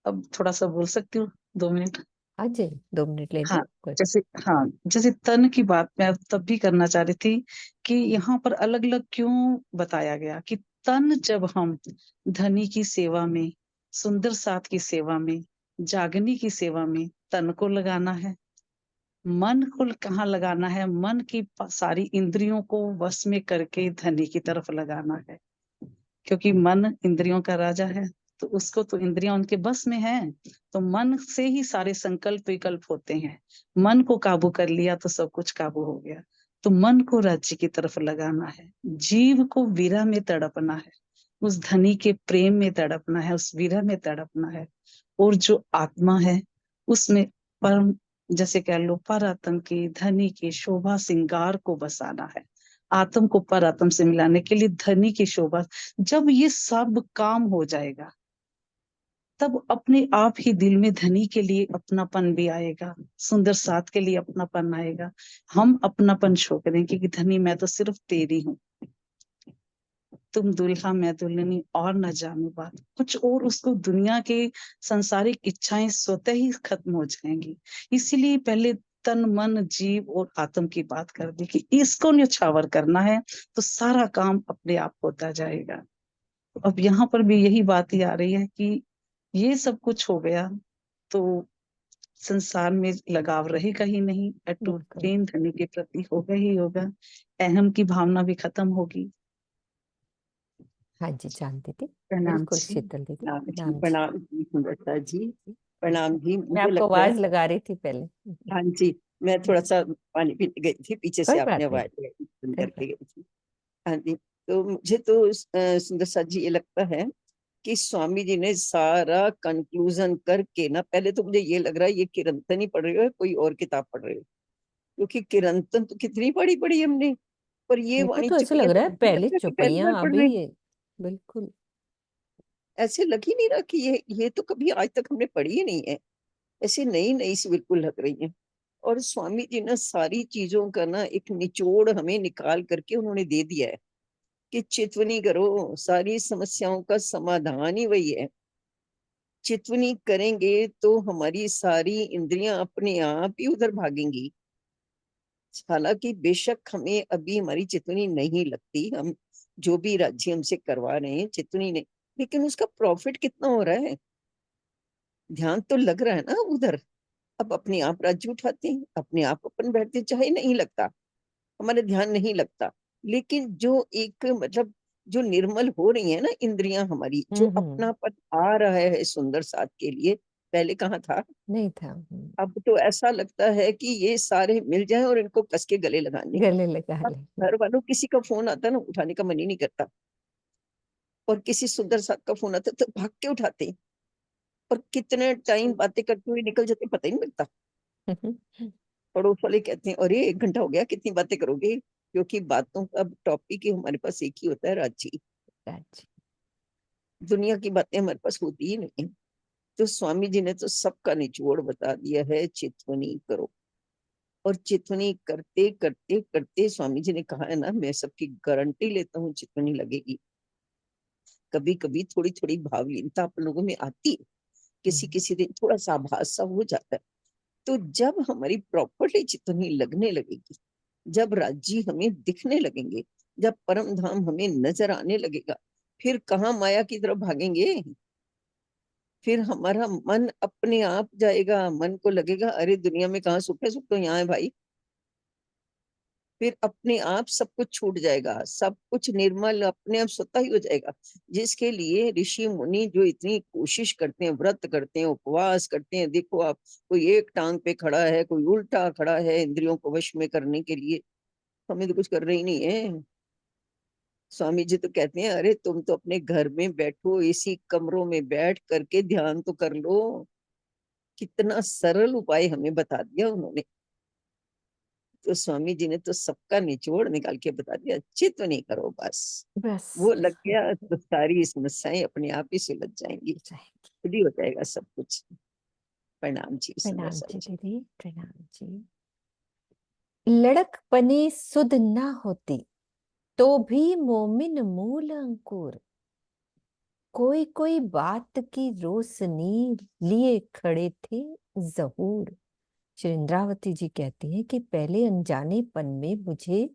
अब थोड़ा सा बोल सकती हूँ 2 मिनट? हाँ जी, 2 मिनट ले हाँ, लो कोई। जैसे हाँ जैसे तन की बात मैं तब भी करना चाह रही थी कि यहाँ पर अलग अलग क्यों बताया गया कि तन जब हम धनी की सेवा में, सुंदर साथ की सेवा में, जागने की सेवा में तन को लगाना है। मन को कहाँ लगाना है? मन की सारी इंद्रियों को वश में करके धनी की तरफ लगाना है, क्योंकि मन इंद्रियों का राजा है, तो उसको तो इंद्रियां उनके बस में है, तो मन से ही सारे संकल्प विकल्प होते हैं। मन को काबू कर लिया तो सब कुछ काबू हो गया। तो मन को राज्य की तरफ लगाना है, जीव को विरह में तड़पना है, उस धनी के प्रेम में तड़पना है, उस विरह में तड़पना है। और जो आत्मा है उसमें परम, जैसे कह लो, पर आत्म की, धनी की शोभा श्रृंगार को बसाना है। आत्म को पर आत्म से मिलाने के लिए धनी की शोभा, जब ये सब काम हो जाएगा तब अपने आप ही दिल में धनी के लिए अपनापन भी आएगा, सुंदर साथ के लिए अपनापन आएगा। हम अपनापन शो करेंगे कि धनी मैं तो सिर्फ तेरी हूँ, तुम दुल्हा मैं दुल्हनी, और न जाने बात कुछ, और उसको दुनिया के सांसारिक इच्छाएं स्वतः ही खत्म हो जाएंगी। इसीलिए पहले तन मन जीव और आत्म की बात कर दी कि इसको न्यौछावर करना है तो सारा काम अपने आप होता जाएगा। अब यहाँ पर भी यही बात ही आ रही है कि ये सब कुछ हो गया तो संसार में लगाव रहेगा ही नहीं, अटूट प्रेम धनी के प्रति होगा ही होगा, अहम की भावना भी खत्म होगी। हाँ जी जान दीदी, प्रणाम बिल्कुल जी। शीतल दीदी, प्रणाम जी, प्रणाम जी। प्रणाम जी सुंदरता जी, प्रणाम जी। मैं मुझे आपको लगता है, आवाज लगा रही थी पहले। हाँ जी, मैं थोड़ा सा पानी पीने गई थी, पीछे से कोई आपने बात नहीं, आवाज लगाई, सुन कोई करके बात। गई थी। हाँ जी, तो मुझे तो सुंदरता जी ये लगता है कि स्वामी जी ने सारा कंक्लूजन करके ना, पहले तो मुझे ये लग रहा है ये किरंतन ही पढ़ रहे हो या कोई और किताब पढ़ रहे हो, क्योंकि किरंतन तो कितनी पढ़ी पढ़ी हमने, पर ये मेरे को वाणी तो ऐसा लग चुपियां रहा तो है मुझे पहले लगता है कि पहली चौपाइयां बार पढ़ रहे हैं। अभी, बिल्कुल। ऐसे लग ही नहीं रहा कि ये तो कभी आज तक हमने पढ़ी ही नहीं है, ऐसी नई नई सी बिल्कुल लग रही है। और स्वामी जी ने सारी चीजों का ना एक निचोड़ हमें निकाल करके उन्होंने दे दिया है कि चितवनी करो, सारी समस्याओं का समाधान ही वही है। चितवनी करेंगे तो हमारी सारी इंद्रियां अपने आप ही उधर भागेंगी। हालांकि बेशक हमें अभी हमारी चितवनी नहीं लगती, हम जो भी राज्य हमसे करवा रहे हैं चितवनी नहीं, लेकिन उसका प्रॉफिट कितना हो रहा है, ध्यान तो लग रहा है ना उधर। अब अपने आप राज्य उठाते हैं, अपने आप अपन बैठते हैं, चाहे नहीं लगता, हमारा ध्यान नहीं लगता, लेकिन जो एक मतलब जो निर्मल हो रही है ना इंद्रियां हमारी, जो अपनापन आ रहा है सुंदर साथ के लिए, पहले कहाँ था, नहीं था। अब तो ऐसा लगता है कि ये सारे मिल जाएं और इनको कस के गले लगाने। गले लगा अब ले। घर वालों किसी का फोन आता है ना, उठाने का मन ही नहीं करता, और किसी सुंदर साथ का फोन आता है तो भाग के उठाते हैं, और कितने टाइम बातें करते हुए निकल जाते पता ही नहीं लगता। पड़ोस वाले कहते हैं अरे 1 घंटा हो गया, कितनी बातें करोगे, क्योंकि बातों का टॉपिक ही हमारे पास एक ही होता है, रांची। दुनिया की बातें हमारे पास होती ही नहीं है। तो स्वामी जी ने तो सबका निचोड़ बता दिया है, चितवनी करो। और चितवनी करते करते करते स्वामी जी ने कहा है ना, मैं सबकी गारंटी लेता हूँ चितवनी लगेगी। कभी कभी थोड़ी थोड़ी भावलीनता अपन लोगों में आती है, किसी किसी दिन थोड़ा सा आभास सा हो जाता है। तो जब हमारी प्रॉपरली चितवनी लगने लगेगी, जब राज्य हमें दिखने लगेंगे, जब परम धाम हमें नजर आने लगेगा, फिर कहाँ माया की तरफ भागेंगे, फिर हमारा मन अपने आप जाएगा, मन को लगेगा अरे दुनिया में कहाँ सुख है, सुख तो यहाँ है भाई। फिर अपने आप सब कुछ छूट जाएगा, सब कुछ निर्मल अपने आप स्वतः ही हो जाएगा। जिसके लिए ऋषि मुनि जो इतनी कोशिश करते हैं, व्रत करते हैं, उपवास करते हैं, देखो आप, कोई एक टांग पे खड़ा है, कोई उल्टा खड़ा है इंद्रियों को वश में करने के लिए, हमें तो कुछ कर रही नहीं है। स्वामी जी तो कहते हैं अरे तुम तो अपने घर में बैठो, इसी कमरों में बैठ करके ध्यान तो कर लो। कितना सरल उपाय हमें बता दिया उन्होंने। तो स्वामी जी ने तो सबका निचोड़ निकाल के बता दिया, चित्त नहीं करो बस, बस वो लग गया तो सारी समस्याएं अपने आप ही सुलझ जाएंगी, खुद ही हो जाएगा सब कुछ। प्रणाम जी सुंदर प्रणाम जी जी। दीदी, प्रणाम जी। लड़कपनी सुध ना होती तो भी मोमिन मूल अंकुर, कोई कोई बात की रोशनी लिए खड़े थे जहूर। श्री इंद्रावती जी कहती हैं कि पहले अनजानेपन में मुझे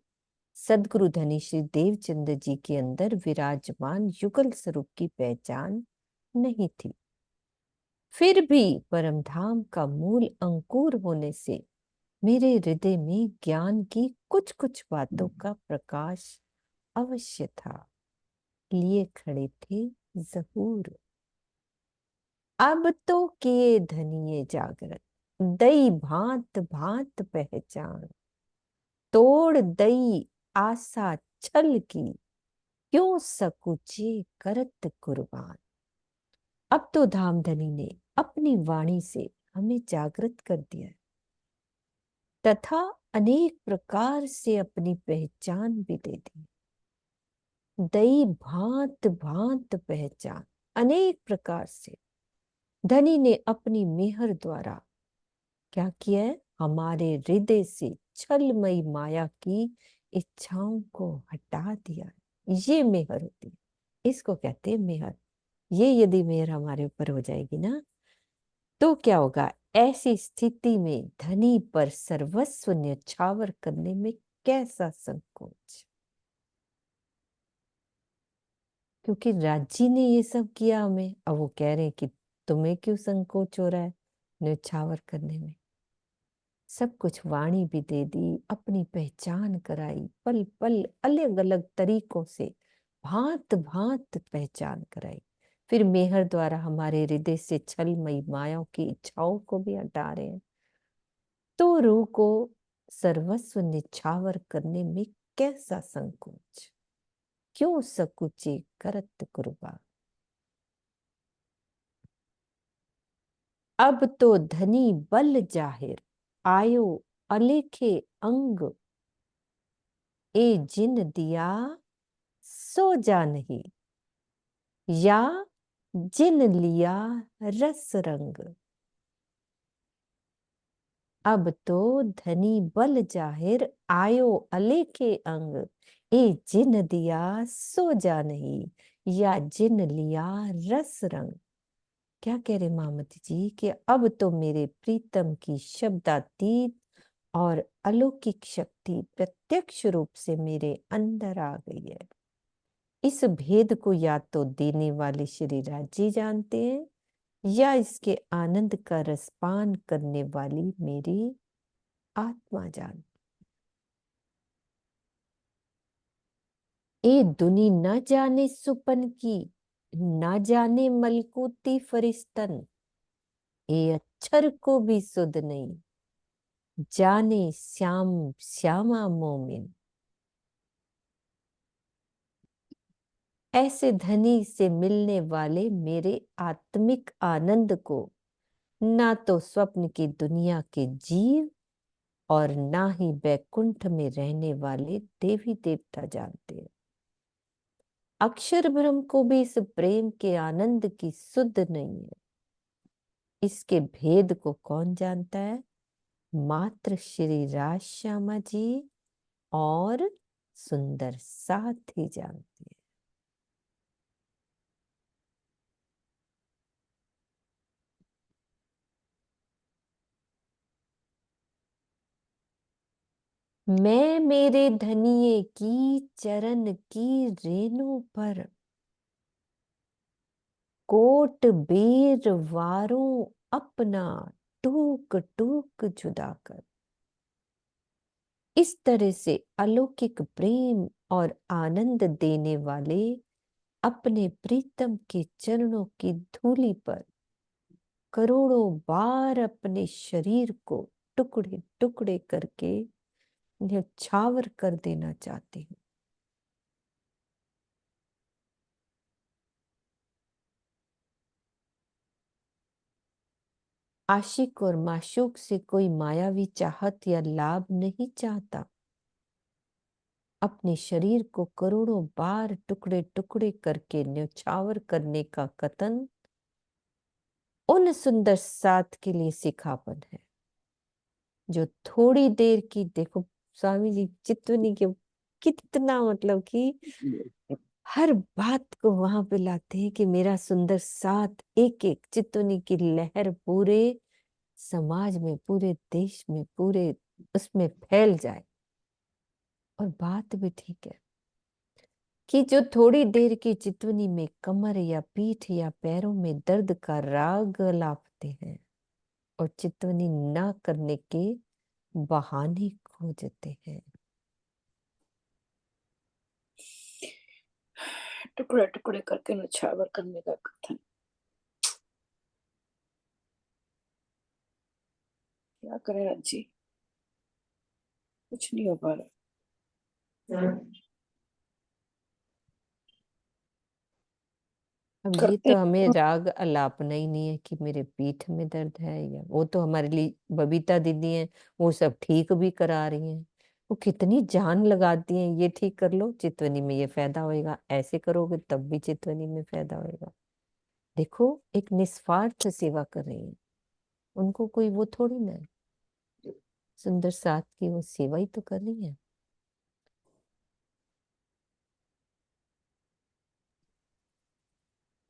सदगुरु धनी श्री देवचंद्र जी के अंदर विराजमान युगल स्वरूप की पहचान नहीं थी। फिर भी परम धाम का मूल अंकुर होने से मेरे हृदय में ज्ञान की कुछ कुछ बातों का प्रकाश अवश्य था, लिए खड़े थे जहूर। अब तो किए धनिये जागृत, दई भांत भांत पहचान, तोड़ दई आशा छल की, क्यों सकुचे करत कुर्बान। अब तो धामधनी ने अपनी वाणी से हमें जागृत कर दिया है, तथा अनेक प्रकार से अपनी पहचान भी दे दी। दई भांत भांत पहचान, अनेक प्रकार से धनी ने अपनी मेहर द्वारा क्या किया है, हमारे हृदय से छलमयी माया की इच्छाओं को हटा दिया। ये मेहर होती है, इसको कहते हैं मेहर। ये यदि मेहर हमारे ऊपर हो जाएगी ना, तो क्या होगा, ऐसी स्थिति में धनी पर सर्वस्व न्यौछावर करने में कैसा संकोच। क्योंकि राज्य ने ये सब किया हमें, अब वो कह रहे हैं कि तुम्हें क्यों संकोच हो रहा है न्यौछावर करने में। सब कुछ वाणी भी दे दी, अपनी पहचान कराई, पल पल अलग अलग तरीकों से भांत भांत पहचान कराई। फिर मेहर द्वारा हमारे हृदय से छलमयी मायाओं की इच्छाओं को भी हटा रहे हैं। तो रूह को सर्वस्व निछावर करने में कैसा संकोच, क्यों सकुचे करत कुर्बा। अब तो धनी बल जाहिर, आयो अलेखे अंग, ए जिन दिया सो जा नहीं, या जिन लिया रस रंग। अब तो धनी बल जाहिर, आयो अलेखे अंग, ए जिन दिया सो जा नहीं, या जिन लिया रस रंग। क्या कह रहे मामती जी कि अब तो मेरे प्रीतम की शब्दातीत और अलौकिक शक्ति प्रत्यक्ष रूप से मेरे अंदर आ गई है। इस भेद को या तो देने वाले श्री राजी जानते हैं, या इसके आनंद का रसपान करने वाली मेरी आत्मा जानती। ए दुनी न जाने सुपन की, न जाने मलकूती फरिश्तन, ए अक्षर को भी सुध नहीं, जाने श्याम श्यामा मोमिन। ऐसे धनी से मिलने वाले मेरे आत्मिक आनंद को ना तो स्वप्न की दुनिया के जीव और ना ही बैकुंठ में रहने वाले देवी देवता जानते हैं। अक्षर ब्रह्म को भी इस प्रेम के आनंद की सुध नहीं है। इसके भेद को कौन जानता है, मात्र श्री राज श्यामा जी और सुंदर साथ ही जानते हैं। मैं मेरे धनिये की चरण की रेणु पर, कोट बेर वारों अपना टूक टूक जुदा कर। इस तरह से अलौकिक प्रेम और आनंद देने वाले अपने प्रीतम के चरणों की धूलि पर करोड़ों बार अपने शरीर को टुकड़े टुकड़े करके न्यौछावर कर देना चाहती हूँ। आशिक और माशूक से कोई मायावी चाहत या लाभ नहीं चाहता। अपने शरीर को करोड़ों बार टुकड़े टुकड़े करके न्यौछावर करने का कथन उन सुंदर साथ के लिए सिखापन है, जो थोड़ी देर की, देखो स्वामी जी चितवनी के कितना मतलब कि हर बात को वहां पे लाते हैं कि मेरा सुंदर साथ एक एक चितवनी की लहर पूरे समाज में, पूरे देश में, पूरे उसमें फैल जाए। और बात भी ठीक है, कि जो थोड़ी देर की चितवनी में कमर या पीठ या पैरों में दर्द का राग लापते हैं और चितवनी ना करने के बहाने खोजते हैं। टुकड़े टुकड़े करके नछावर करने का कथन। क्या करें राजी, कुछ नहीं हो पा रहा। अब ये करते तो हमें राग अलापना ही नहीं है कि मेरे पीठ में दर्द है, या वो तो हमारे लिए बबीता दीदी हैं, वो सब ठीक भी करा रही हैं। वो कितनी जान लगाती हैं, ये ठीक कर लो चितवनी में ये फायदा होएगा, ऐसे करोगे तब भी चितवनी में फायदा होएगा। देखो एक निस्वार्थ सेवा कर रही है, उनको कोई वो थोड़ी ना है, सुंदर साथ की वो सेवा ही तो कर रही है।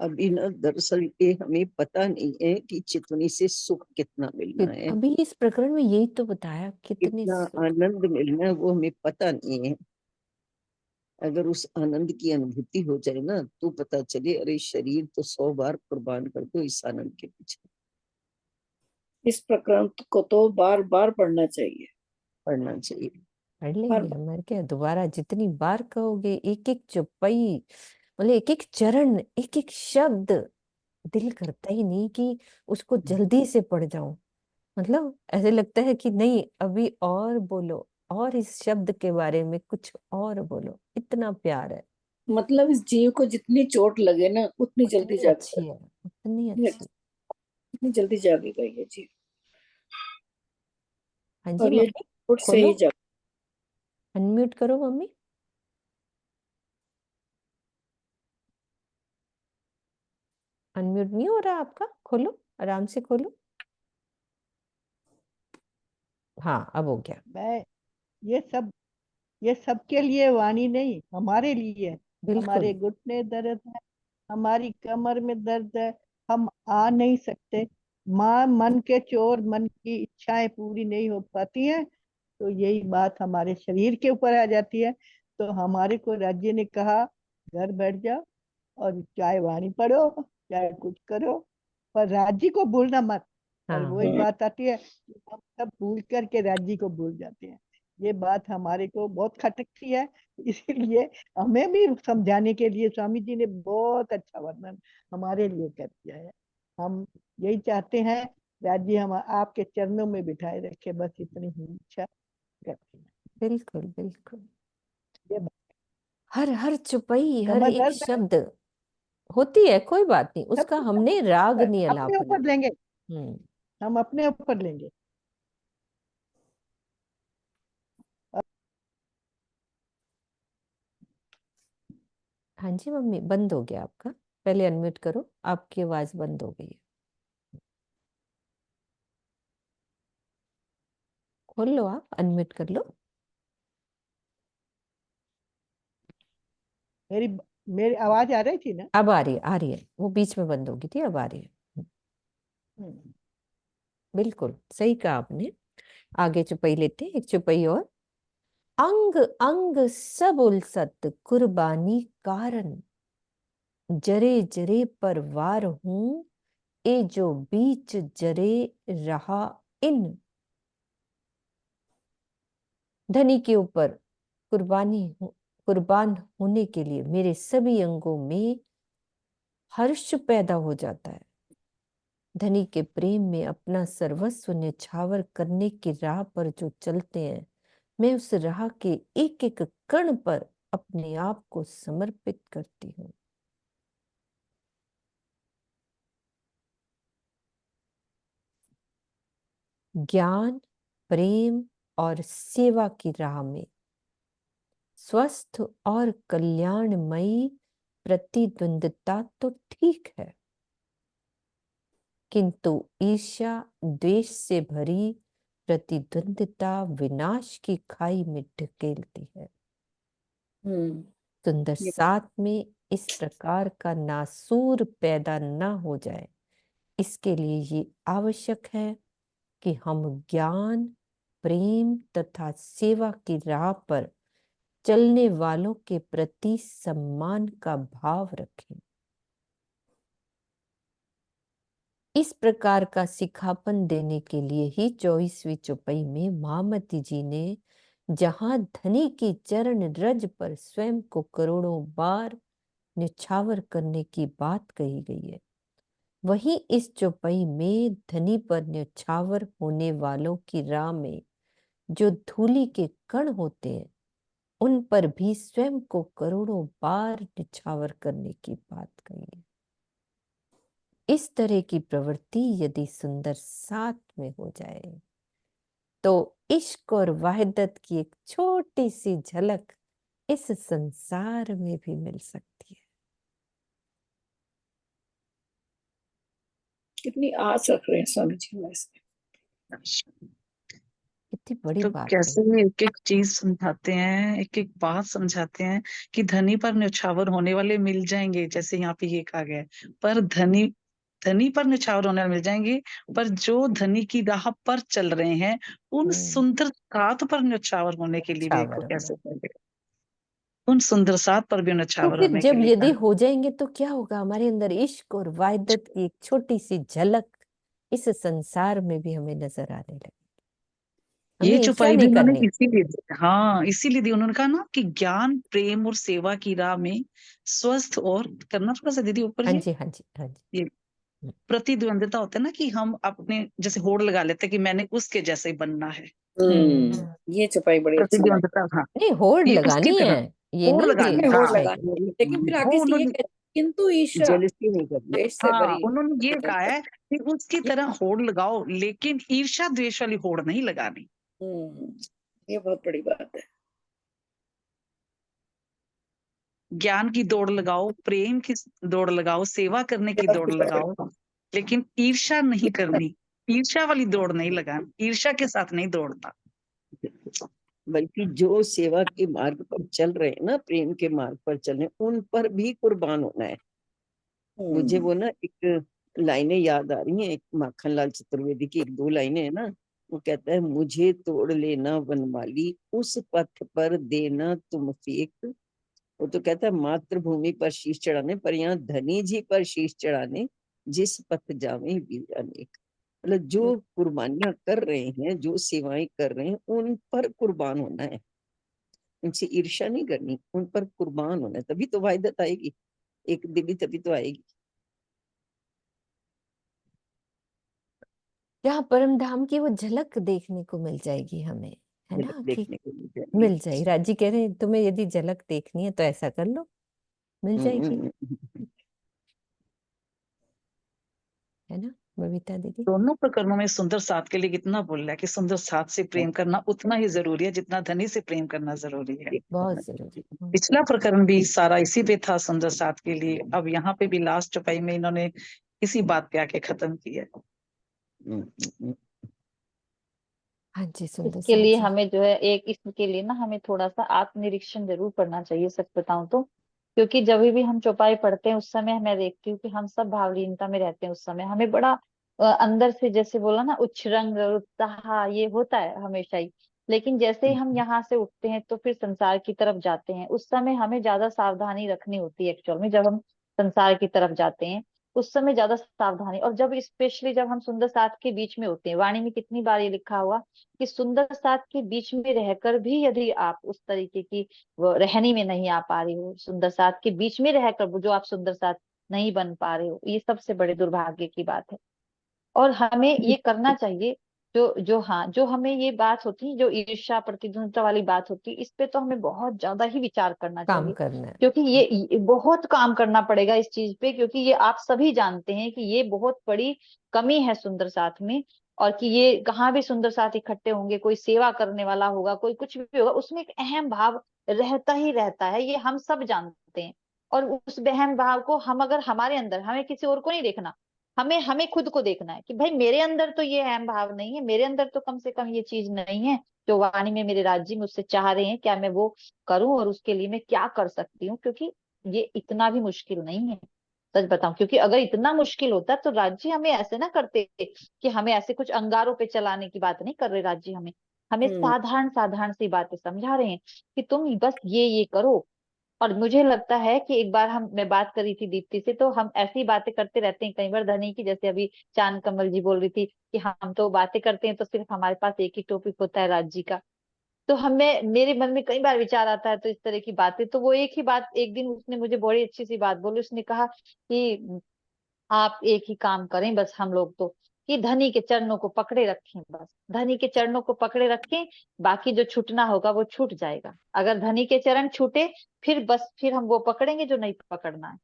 अभी ना दरअसल ये हमें पता नहीं है कि चितवनी से सुख कितना मिलना है, अभी इस प्रकरण में यही तो बताया कितने कितना सुख। आनंद मिलना है, वो हमें पता नहीं है। अगर उस आनंद की अनुभूति हो जाए ना तो पता चले, अरे शरीर तो 100 बार कुर्बान कर दो इस आनंद के पीछे। इस प्रकरण को तो बार बार पढ़ना चाहिए, पढ़ना चाहिए। पढ़ बार लेंगे बार। हमारे क्या, दोबारा जितनी बार कहोगे, एक एक चौपाई, मतलब एक एक चरण, एक एक शब्द, दिल करता ही नहीं कि उसको जल्दी से पढ़ जाऊं। मतलब ऐसे लगता है कि नहीं अभी और बोलो, और इस शब्द के बारे में कुछ और बोलो, इतना प्यार है। मतलब इस जीव को जितनी चोट लगे ना उतनी जल्दी उतनी जागेगा, अच्छी है, उतनी अच्छी। उतनी जल्दी जागेगा ये जीव। हाँ जी और ये मम्मी, चोट से खोलो, ही जाग। अनम्यूट करो मम्मी। अनम्यूट नहीं हो रहा आपका, खोलो, आराम से खोलो। हाँ अब हो गया। मैं ये सबके लिए वाणी नहीं, हमारे लिए। हमारे बिल्कुल घुटने दर्द है, हमारी कमर में दर्द है, हम आ नहीं सकते, माँ मन के चोर, मन की इच्छाएं पूरी नहीं हो पाती हैं, तो यही बात हमारे शरीर के ऊपर आ जाती है। तो हमारे को राज्य ने कहा घर बैठ जाओ और चाहे वाणी पढ़ो चाहे कुछ करो, पर राज्य को भूलना मत। और हाँ। वही बात आती है कि हम सब भूल करके राज्य को भूल जाते हैं। ये बात हमारे को बहुत खटकती है, इसीलिए हमें भी समझाने के लिए स्वामी जी ने बहुत अच्छा वर्णन हमारे लिए कर दिया है। हम यही चाहते हैं राज्य हम आपके चरणों में बिठाए रखे, बस इतनी ही इच्छा करते हैं। बिल्कुल बिल्कुल, ये बात। हर हर चुपई, हर कमर एक दर्द है, शब्द होती है, कोई बात नहीं, सब उसका कुछ हमने राग नहीं अपने अलापना। ऊपर लेंगे, हम्म। हम अपने ऊपर लेंगे। हाँ जी मम्मी, बंद हो गया आपका, पहले अनम्यूट करो, आपकी आवाज बंद हो गई है। खोल लो, आप अनम्यूट कर लो। मेरी मेरी आवाज आ रही थी ना? अब आ रही है, आ रही है, वो बीच में बंद हो गई थी, अब आ रही है। हम्म। बिल्कुल सही कहा आपने। आगे चुपई लेते हैं, एक चुपई और। अंग अंग सब उलसत कुर्बानी कारण, जरे जरे पर वार हूं, ए जो बीच जरे रहा इन। धनी के ऊपर कुर्बान होने के लिए मेरे सभी अंगों में हर्ष पैदा हो जाता है। धनी के प्रेम में अपना सर्वस्व न्यौछावर करने की राह पर जो चलते हैं, मैं उस राह के एक एक कण पर अपने आप को समर्पित करती हूँ। ज्ञान, प्रेम और सेवा की राह में स्वस्थ और कल्याणमयी प्रतिद्वंदता तो ठीक है, किंतु ईर्ष्या द्वेष से भरी प्रतिद्वंदिता विनाश की खाई में ढकेलती है। सुंदर ये साथ में इस प्रकार का नासूर पैदा न हो जाए, इसके लिए ये आवश्यक है कि हम ज्ञान, प्रेम तथा सेवा की राह पर चलने वालों के प्रति सम्मान का भाव रखें। इस प्रकार का सिखापन देने के लिए ही 24वीं चौपाई में महामती जी ने जहां धनी की चरण रज पर स्वयं को करोड़ों बार न्यौछावर करने की बात कही गई है, वहीं इस चौपाई में धनी पर न्यौछावर होने वालों की राह में जो धूलि के कण होते हैं उन पर भी स्वयं को करोड़ों बार न्यौछावर करने की बात कही है। इस तरह की प्रवृत्ति यदि सुंदर साथ में हो जाए तो इश्क और वहदत की एक छोटी सी झलक इस संसार में भी मिल सकती है। कितनी आस रख रहे हैं स्वामी जी हमारे से। कितनी बड़ी तो बात कैसे है। एक एक चीज समझाते हैं, एक एक बात समझाते हैं कि धनी पर न्यौछावर होने वाले मिल जाएंगे, जैसे यहाँ पे ये कहा गया है, पर धनी पर न्यौछावर होने वाले मिल जाएंगे, पर जो धनी की राह पर चल रहे हैं उन सुंदर साथ पर न्यौछावर होने के लिए भी देखो न्यौछावर कैसे होना। करेंगे। उन सुंदर साथ पर भी तो न्यौछावर फिर होने के जब लिए यदि कहा। हो जाएंगे तो क्या होगा, हमारे अंदर इश्क और वहदत की एक छोटी सी झलक इस संसार में भी हमें नजर आने लगी। ये हमें ईर्ष्या चौपाई भी नहीं उन्होंने करनी। इसीलिए, हाँ इसीलिए दी। उन्होंने कहा ना कि ज्ञान प्रेम और सेवा की राह में स्वस्थ और करना थोड़ा सा दीदी ऊपर हाँ ये जी, हाँ जी, हाँ जी। ये प्रतिद्वंदिता होता है ना, कि हम अपने जैसे होड़ लगा लेते हैं कि मैंने उसके जैसे ही बनना है। ये चौपाई बड़ी अच्छी लगी। प्रतिद्वंदिता, हाँ नहीं, होड़ ये उसकी लगानी है, तरह ये होड़ नहीं लगानी, कि होड़ हाँ ईर्ष्या लगानी की। है, लेकिन फिर आगे वो से ये उन्होंने, कहते हैं, किंतु ईर्ष्या जेलसी नहीं करनी। द्वेष से हाँ भरी उन्होंने ये नहीं कहा करनी। है कि उसकी तरह होड़ लगाओ, लेकिन ईर्ष्या द्वेष वाली होड़ नहीं लगानी। ये बहुत बड़ी बात है। ज्ञान की दौड़ लगाओ, प्रेम की दौड़ लगाओ, सेवा करने की दौड़ लगाओ, लेकिन ईर्ष्या नहीं करनी। ईर्ष्या वाली दौड़ नहीं लगानी, ईर्ष्या के साथ नहीं दौड़ना। बल्कि जो सेवा के मार्ग पर चल रहे हैं ना, प्रेम के मार्ग पर चल रहे हैं, उन पर भी कुर्बान होना है। मुझे वो ना एक लाइनें याद आ रही हैं, एक माखन लाल चतुर्वेदी की एक दो लाइनें है ना, वो कहता है, मुझे तोड़ लेना वनमाली, उस पथ पर देना तुम फेंक। वो तो कहता है मातृभूमि पर शीश चढ़ाने, पर यहाँ धनी जी पर शीश चढ़ाने, जिस पथ जावे वीर अनेक। मतलब जो कुर्बानियां कर रहे हैं, जो सेवाएं कर रहे हैं, उन पर कुर्बान होना है, उनसे ईर्ष्या नहीं करनी, उन पर कुर्बान होना है, तभी तो वाहिदत आएगी, एक दिल्ली तभी तो आएगी। जहाँ परम धाम की वो झलक देखने को मिल जाएगी हमें, है झलक ना, कि देखने को मिल जाएगी। मिल जाएगी। राजी कह रहे हैं तुम्हें यदि झलक देखनी है तो ऐसा कर लो, मिल जाएगी, है ना बबीता दीदी। दोनों प्रकरणों में सुंदर साथ के लिए कितना बोल रहा है कि सुंदर साथ से प्रेम करना उतना ही जरूरी है जितना धनी से प्रेम करना जरूरी है। बहुत जरूरी। पिछला प्रकरण भी सारा इसी पे था, सुंदर साथ के लिए। अब यहाँ पे भी लास्ट चौपाई में इन्होंने इसी बात पे आके खत्म किया। हाँ जी, सुंदर इसके साथ लिए जी। हमें जो है इसके लिए ना हमें थोड़ा सा आत्मनिरीक्षण जरूर करना चाहिए, सच बताऊं तो। क्योंकि जब भी हम चौपाई पढ़ते हैं उस समय मैं देखती हूँ कि हम सब भावलीनता में रहते हैं। उस समय हमें बड़ा अंदर से, जैसे बोला ना, उच्छृंग उत्साह ये होता है हमेशा ही। लेकिन जैसे ही हम यहाँ से उठते हैं तो फिर संसार की तरफ जाते हैं, उस समय हमें ज्यादा सावधानी रखनी होती है। एक्चुअल में जब हम संसार की तरफ जाते हैं उस समय ज्यादा सावधानी, और जब स्पेशली जब हम सुंदर साथ के बीच में होते हैं। वाणी में कितनी बार ये लिखा हुआ कि सुंदर साथ के बीच में रहकर भी यदि आप उस तरीके की वो रहनी में नहीं आ पा रहे हो, सुंदर साथ के बीच में रहकर वो जो आप सुंदर साथ नहीं बन पा रहे हो, ये सबसे बड़े दुर्भाग्य की बात है। और हमें ये करना चाहिए। जो हमें ये बात होती है, जो ईर्ष्या प्रतिद्वंद्विता वाली बात होती है, इस पे तो हमें बहुत ज्यादा ही विचार करना काम चाहिए। करना है। क्योंकि ये बहुत काम करना पड़ेगा इस चीज पे, क्योंकि ये आप सभी जानते हैं कि ये बहुत बड़ी कमी है सुंदर साथ में। और कि ये कहाँ भी सुंदर साथ इकट्ठे होंगे, कोई सेवा करने वाला होगा, कोई कुछ भी होगा, उसमें एक अहम भाव रहता ही रहता है, ये हम सब जानते हैं। और उस अहम भाव को हम अगर हमारे अंदर, हमें किसी और को नहीं देखना, हमें हमें खुद को देखना है कि भाई मेरे अंदर तो ये अहम भाव नहीं है, मेरे अंदर तो कम से कम ये चीज नहीं है जो वाणी में मेरे राज्य मुझसे चाह रहे हैं, क्या मैं वो करूं और उसके लिए मैं क्या कर सकती हूँ। क्योंकि ये इतना भी मुश्किल नहीं है, सच बताऊं। क्योंकि अगर इतना मुश्किल होता तो राज्य हमें ऐसे ना करते कि हमें ऐसे कुछ अंगारों पे चलाने की बात नहीं कर रहे राज्य हमें। हमें साधारण साधारण सी बातें समझा रहे हैं कि तुम बस ये करो। और मुझे लगता है कि एक बार मैं बात करी थी दीप्ति से, तो हम ऐसी बातें करते रहते हैं कई बार धनी की, जैसे अभी चांद कमल जी बोल रही थी कि हम तो बातें करते हैं तो सिर्फ हमारे पास एक ही टॉपिक होता है राज्य का। तो हमें, मेरे मन में कई बार विचार आता है तो इस तरह की बातें, तो वो एक ही बात एक दिन उसने मुझे बड़ी अच्छी सी बात बोली। उसने कहा कि आप एक ही काम करें बस, हम लोग तो, कि धनी के चरणों को पकड़े रखें, बस धनी के चरणों को पकड़े रखें, बाकी जो छूटना होगा वो छूट जाएगा। अगर धनी के चरण छूटे फिर हम वो पकड़ेंगे जो नहीं पकड़ना है।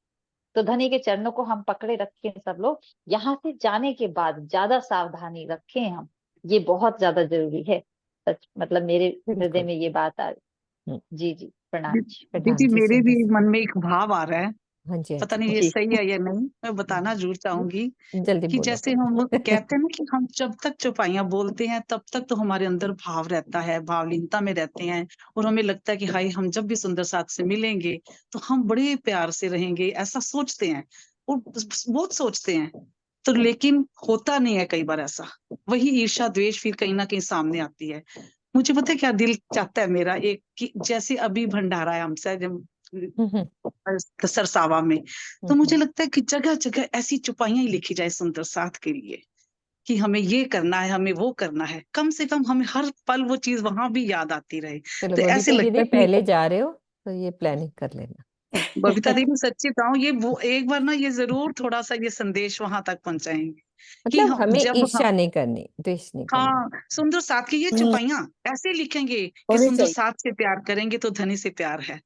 तो धनी के चरणों को हम पकड़े रखें सब लोग। यहाँ से जाने के बाद ज्यादा सावधानी रखें हम, ये बहुत ज्यादा जरूरी है। सच मतलब मेरे हृदय बिल्कुल। में ये बात आ रही। जी जी, प्रणाम जी। प्रणाम दीदी जी, मेरे भी सुंदर सा। मन में एक भाव आ रहा है, हाँ जी, हाँ पता जी, नहीं ये जी सही है या नहीं, मैं बताना जरूर चाहूंगी। जल्दी कि बोलो। जैसे हम लोग कहते हैं ना कि हम जब तक चौपाइयां बोलते हैं तब तक तो हमारे अंदर भाव रहता है, भावलीनता में रहते हैं, और हमें लगता है कि हाय हम जब भी सुंदर साथ से मिलेंगे तो हम बड़े प्यार से रहेंगे, ऐसा सोचते हैं और बहुत सोचते हैं। तो लेकिन होता नहीं है कई बार ऐसा, वही ईर्ष्या द्वेष फिर कहीं ना कहीं सामने आती है। मुझे पता है क्या दिल चाहता है मेरा, एक कि जैसे अभी भंडारा है हमसे जब सरसावा में, तो मुझे लगता है कि जगह जगह ऐसी चौपाइयां ही लिखी जाए सुंदर साथ के लिए कि हमें ये करना है, हमें वो करना है, कम से कम हमें हर पल वो चीज वहां भी याद आती रहे। चलो तो ऐसे बबीता लगता दीदी, है कि पहले जा रहे हो तो ये प्लानिंग कर बबीता लेना। दीदी सच्ची बताऊं, ये वो एक बार ना ये जरूर थोड़ा सा ये संदेश वहां तक पहुंचाएंगे कि मतलब हम हमें जब हम, ईर्ष्या नहीं करनी, द्वेष नहीं करना। हाँ सुंदर साथ की ये चौपाइयां ऐसे लिखेंगे कि होनी सुंदर चाहिए। साथ से प्यार करेंगे तो धनी से प्यार है,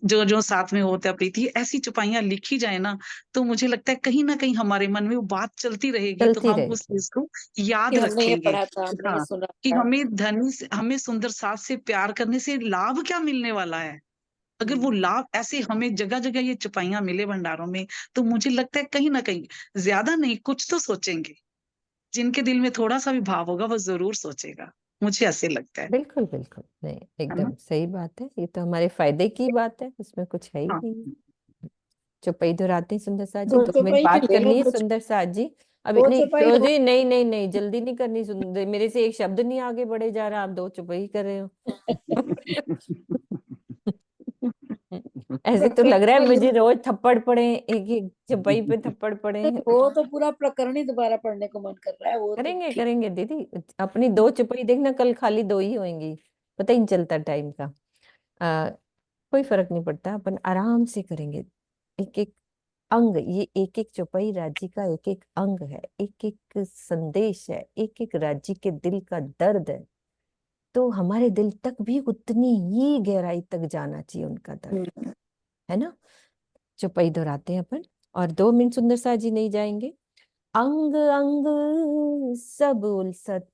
जो जो साथ में होता है प्रीति, ऐसी चौपाइयां लिखी जाए ना, तो मुझे लगता है कहीं ना कहीं हमारे मन में वो बात चलती रहेगी, तो चलती हम उस रहेगी। चीज को याद कि हमने ये रखेंगे। पढ़ा था, हमने ये हाँ, सुना कि था। हमें धनी से, हमें सुंदर साथ से प्यार करने से लाभ क्या मिलने वाला है। अगर वो लाभ ऐसे हमें जगह जगह ये चौपाइयां मिले भंडारों में, तो मुझे लगता है कहीं ना कहीं, ज्यादा नहीं कुछ तो सोचेंगे, जिनके दिल में थोड़ा सा भी भाव होगा वो जरूर सोचेगा, मुझे ऐसे लगता बिल्कुल बिल्कुल, नहीं है ना। एकदम सही बात है, ये तो हमारे फायदे की बात है, उसमें कुछ है ही हाँ, नहीं। चौपाई दोहराते हैं सुंदर साथ जी, दो 2 मिनट चौपाई बात तो ले लो, करनी है सुंदर साथ जी। अभी दो नहीं चौपाई तो जी, नहीं नहीं नहीं, जल्दी नहीं करनी सुंदर, मेरे से एक शब्द नहीं आगे बढ़े जा रहा, आप 2 चौपाई कर रहे हो। ऐसे तो लग रहा है मुझे रोज थप्पड़ पड़े, एक एक चौपाई पे थप्पड़ पड़े। वो तो पूरा प्रकरण ही दोबारा पढ़ने को मन कर रहा है, वो तो करेंगे ठीक। करेंगे दीदी, अपनी 2 चौपाई देखना, कल खाली 2 ही होंगी, पता ही नहीं चलता टाइम का। आ, कोई फर्क नहीं पड़ता, अपन आराम से करेंगे। एक एक अंग, ये एक एक चौपाई राज्य का एक एक अंग है, एक एक संदेश है, एक एक राज्य के दिल का दर्द है। तो हमारे दिल तक भी उतनी ही गहराई तक जाना चाहिए उनका दर्द, है ना। चौपाई दोहराते हैं अपन, और 2 मिनट सुंदर सा जी नहीं जाएंगे। अंग अंग सब उलसत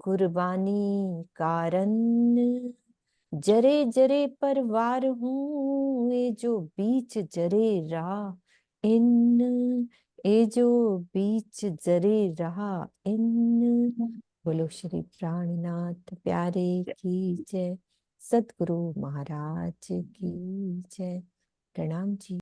कुर्बानी कारण, जरे जरे परवार हूँ ये जो बीच जरे रहा इन, ये जो बीच जरे रहा इन। बोलो श्री प्राणनाथ प्यारे की जय, सतगुरु महाराज की जय। प्रणाम जी।